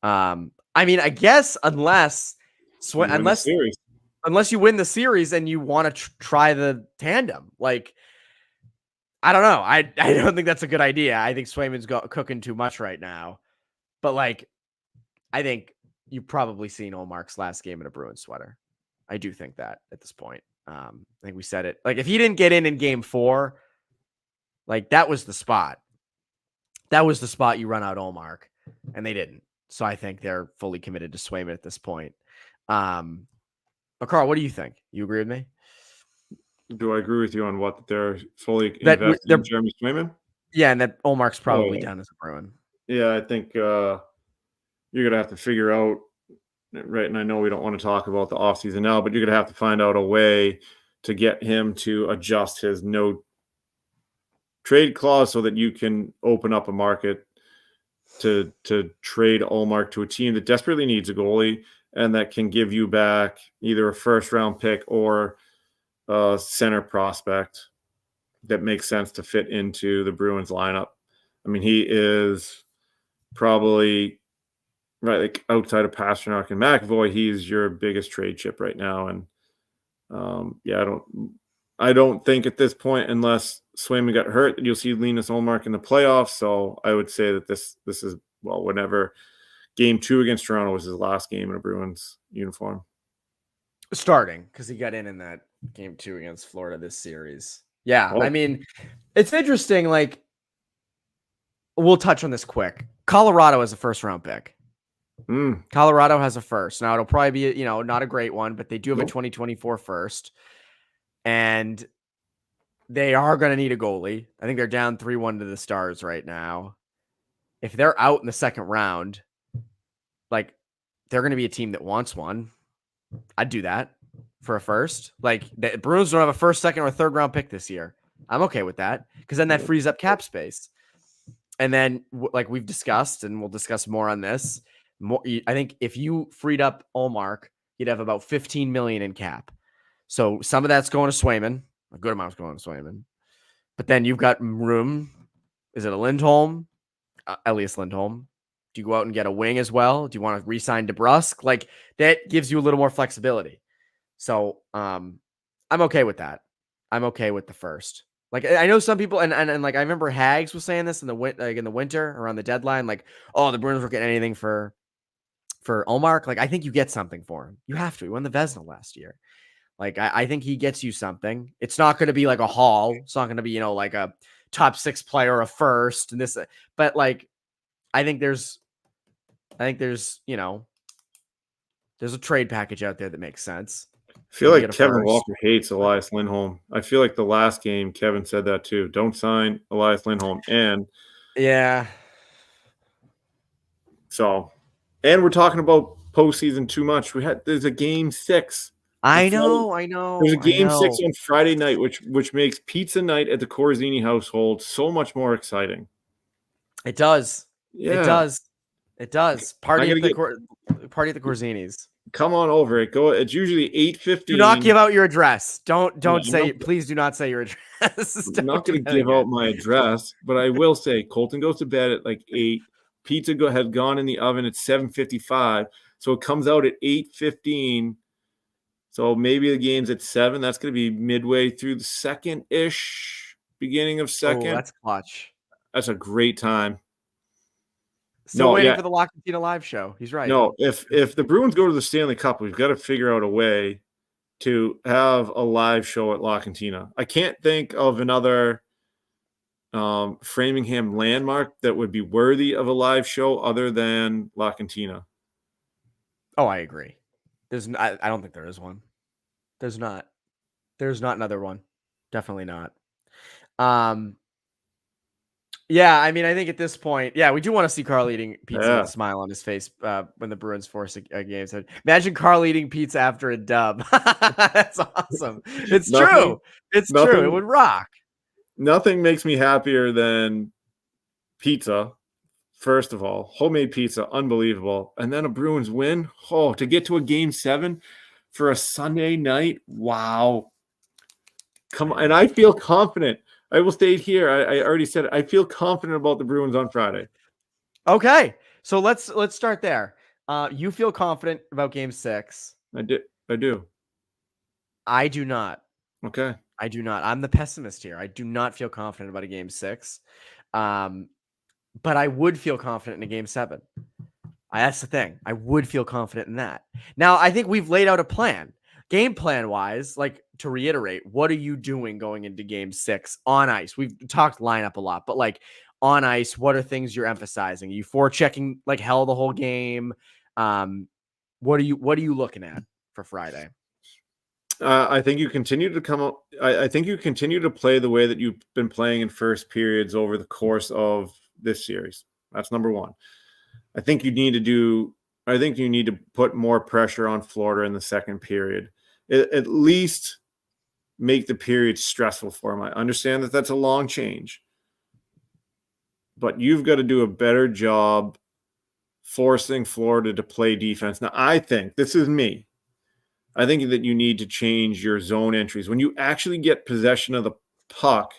I mean, I guess unless you win the series and you want to try the tandem, like I don't know. I don't think that's a good idea. I think Swayman's cooking too much right now, but like I think you've probably seen Ullmark's last game in a Bruins sweater. I do think that at this point. I think we said it. Like if he didn't get in game 4, like that was the spot. That was the spot you run out Ullmark, and they didn't. So I think they're fully committed to Swayman at this point. But Carl, what do you think? You agree with me? Do I agree with you on what they're fully invested in Jeremy Swayman? Yeah, and that Ullmark's probably done as a Bruin. Yeah, I think you're going to have to figure out, right, and I know we don't want to talk about the offseason now, but you're going to have to find out a way to get him to adjust his no trade clause so that you can open up a market to trade Ullmark to a team that desperately needs a goalie and that can give you back either a first-round pick or a center prospect that makes sense to fit into the Bruins lineup. I mean, he is probably – right, like outside of Pasternak and McAvoy, he's your biggest trade chip right now. And I don't think at this point, unless Swayman got hurt, that you'll see Linus Ullmark in the playoffs. So I would say that this is, well, whenever game 2 against Toronto was his last game in a Bruins uniform. Starting, because he got in that game 2 against Florida this series. Yeah, I mean, it's interesting. Like, we'll touch on this quick. Colorado has a first-round pick. Colorado has a first. Now it'll probably be, not a great one, but they do have a 2024 first. And they are going to need a goalie. I think they're down 3-1 to the Stars right now. If they're out in the second round, like they're going to be a team that wants one. I'd do that for a first. Like the Bruins don't have a first, second, or third round pick this year. I'm okay with that because then that frees up cap space. And then like we've discussed, and we'll discuss more on this, I think if you freed up Ullmark, you'd have about $15 million in cap. So some of that's going to Swayman. A good amount's going to Swayman. But then you've got room. Is it a Lindholm? Elias Lindholm. Do you go out and get a wing as well? Do you want to re-sign DeBrusk? Like that gives you a little more flexibility. So I'm okay with that. I'm okay with the first. Like I know some people, and like I remember Hags was saying this in the winter around the deadline, like, oh, the Bruins were getting anything for Ullmark. Like I think you get something for him. You have to. He won the Vezina last year. Like I think he gets you something. It's not going to be like a haul. It's not going to be like a top 6 player, a first, and this. But like I think there's there's a trade package out there that makes sense. feel You like get a Kevin first. Walker hates Elias Lindholm. I feel like the last game Kevin said that too. Don't sign Elias Lindholm. And Yeah. so, and we're talking about postseason too much. There's a game 6. I There's a know. game 6 on Friday night, which makes pizza night at the Corazzini household so much more exciting. It does. It Yeah. does. It does. Party at the get Corazzini's. come on over. It's usually 8:15. Do not give out your address. Don't Yeah, say. Please do not say your address. I'm not going to give out my address, but I will say Colton goes to bed at like 8. Pizza had gone in the oven at 7:55, so it comes out at 8:15. So maybe the game's at 7. That's going to be midway through the second-ish, beginning of second. Oh, that's clutch. That's a great time. Still waiting for the La Cantina live show. He's right. No, if the Bruins go to the Stanley Cup, we've got to figure out a way to have a live show at La Cantina. I can't think of another Framingham landmark that would be worthy of a live show other than La Cantina. Oh, I agree. I don't think there is one. There's not another one. Definitely not. Yeah, I mean, I think at this point, we do want to see Carl eating pizza with a smile on his face when the Bruins force a game. So imagine Carl eating pizza after a dub. That's awesome. It's true. It's true. It would rock. Nothing makes me happier than pizza. First of all, homemade pizza, unbelievable. And then a Bruins win. Oh, to get to a game 7 for a Sunday night. Wow. Come on. And I feel confident. I will state here. I already said it. I feel confident about the Bruins on Friday. Okay. So let's start there. You feel confident about game 6. I do. I do not. Okay. I do not. I'm the pessimist here. I do not feel confident about a game 6. But I would feel confident in a game 7. That's the thing. I would feel confident in that. Now, I think we've laid out a plan. Game plan wise, like to reiterate, what are you doing going into game 6 on ice? We've talked lineup a lot, but like on ice, what are things you're emphasizing? Are you forechecking like hell the whole game? What are you looking at for Friday? I think you continue to come up. I think you continue to play the way that you've been playing in first periods over the course of this series. That's number one. I think you need to put more pressure on Florida in the second period. At least make the period stressful for them. I understand that that's a long change, but you've got to do a better job forcing Florida to play defense. Now, I think this is me. I think that you need to change your zone entries. When you actually get possession of the puck,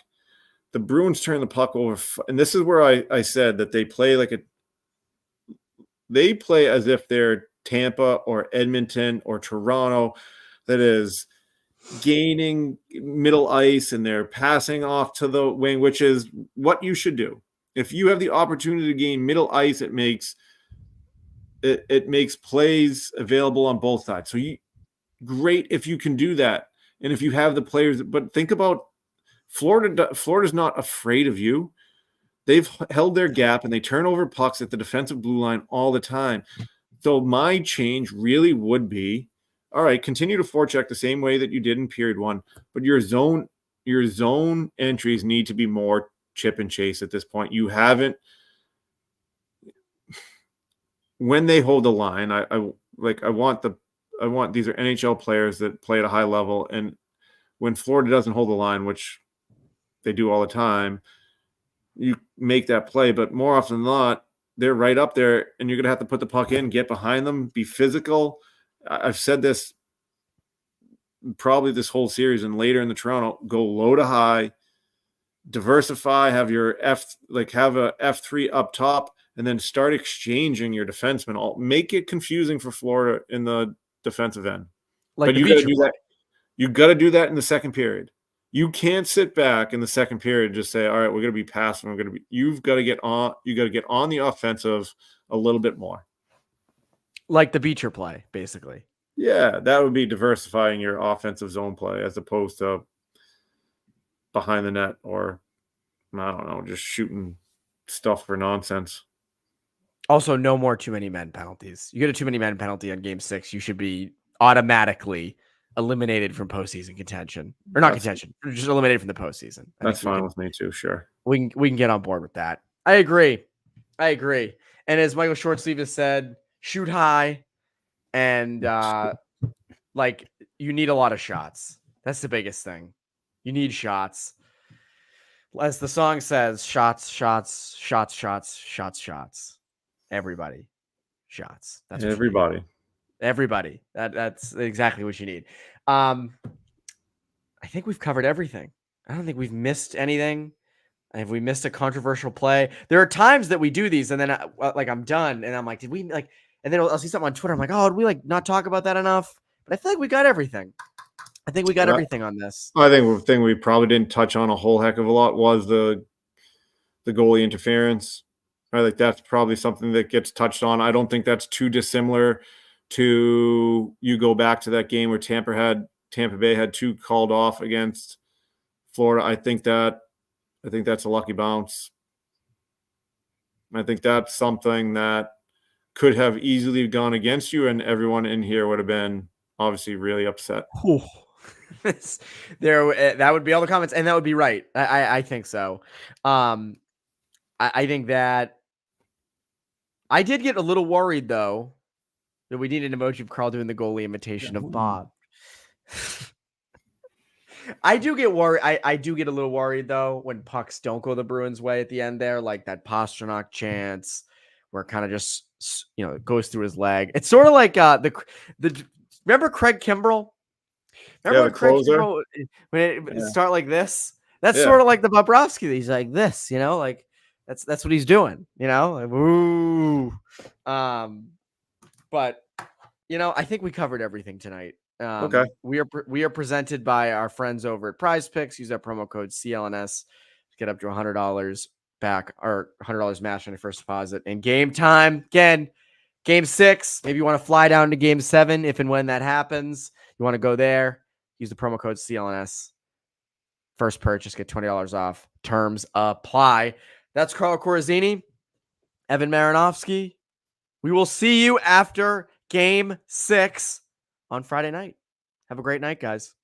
the Bruins turn the puck over. And this is where I said that they play as if they're Tampa or Edmonton or Toronto, that is gaining middle ice and they're passing off to the wing, which is what you should do. If you have the opportunity to gain middle ice, it makes plays available on both sides. So great if you can do that. And if you have the players, but think about Florida's not afraid of you. They've held their gap and they turn over pucks at the defensive blue line all the time. So my change really would be, all right, continue to forecheck the same way that you did in period 1, but your zone entries need to be more chip and chase at this point. You haven't. When they hold the line, I want these are NHL players that play at a high level, and when Florida doesn't hold the line, which they do all the time, you make that play. But more often than not, they're right up there, and you're going to have to put the puck in, get behind them, be physical. I've said this probably this whole series and later in the Toronto, go low to high, diversify, have a F3 up top, and then start exchanging your defensemen. Make it confusing for Florida in the defensive end. But you got to do that. You got to do that in the second period. You can't sit back in the second period and just say, all right, we're going to be passive. You've got to get on. You got to get on the offensive a little bit more. Like the Beecher play, basically. Yeah, that would be diversifying your offensive zone play as opposed to behind the net or, I don't know, just shooting stuff for nonsense. Also, no more too many men penalties. You get a too many men penalty on game 6, you should be automatically eliminated from postseason contention, or not contention, just eliminated from the postseason. That's fine with me too. Sure. We can get on board with that. I agree. And as Michael Shortsleeve has said, shoot high, and like you need a lot of shots. That's the biggest thing. You need shots. As the song says, shots. Everybody, shots. That's everybody. That's exactly what you need. I think we've covered everything. I don't think we've missed anything. Have we missed a controversial play? There are times that we do these, and then I'm done, and I'm like, did we like? And then I'll see something on Twitter. I'm like, oh, did we like not talk about that enough? But I feel like we got everything. I think we got everything on this. I think the thing we probably didn't touch on a whole heck of a lot was the goalie interference. I think that's probably something that gets touched on. I don't think that's too dissimilar to you go back to that game where Tampa Bay had 2 called off against Florida. I think that's a lucky bounce. I think that's something that could have easily gone against you, and everyone in here would have been obviously really upset. That would be all the comments, and that would be right. I think so. I think that I did get a little worried though that we need an emoji of Carl doing the goalie imitation of Bob. I do get worried. I do get a little worried though when pucks don't go the Bruins' way at the end there, like that Pastrnak chance where it kind of just it goes through his leg. It's sort of like the remember Craig Kimbrell? Remember when Craig Kimbrell when it start like this? That's sort of like the Bobrovsky. He's like this, like that's what he's doing, like, woo. But I think we covered everything tonight. Okay. We are presented by our friends over at Prize Picks. Use that promo code CLNS to get up to $100 back, or $100 match on your first deposit. And game time again, game 6. Maybe you want to fly down to game 7 if and when that happens. You want to go there. Use the promo code CLNS. First purchase, get $20 off. Terms apply. That's Carl Corazzini, Evan Marinofsky. We will see you after game 6 on Friday night. Have a great night, guys.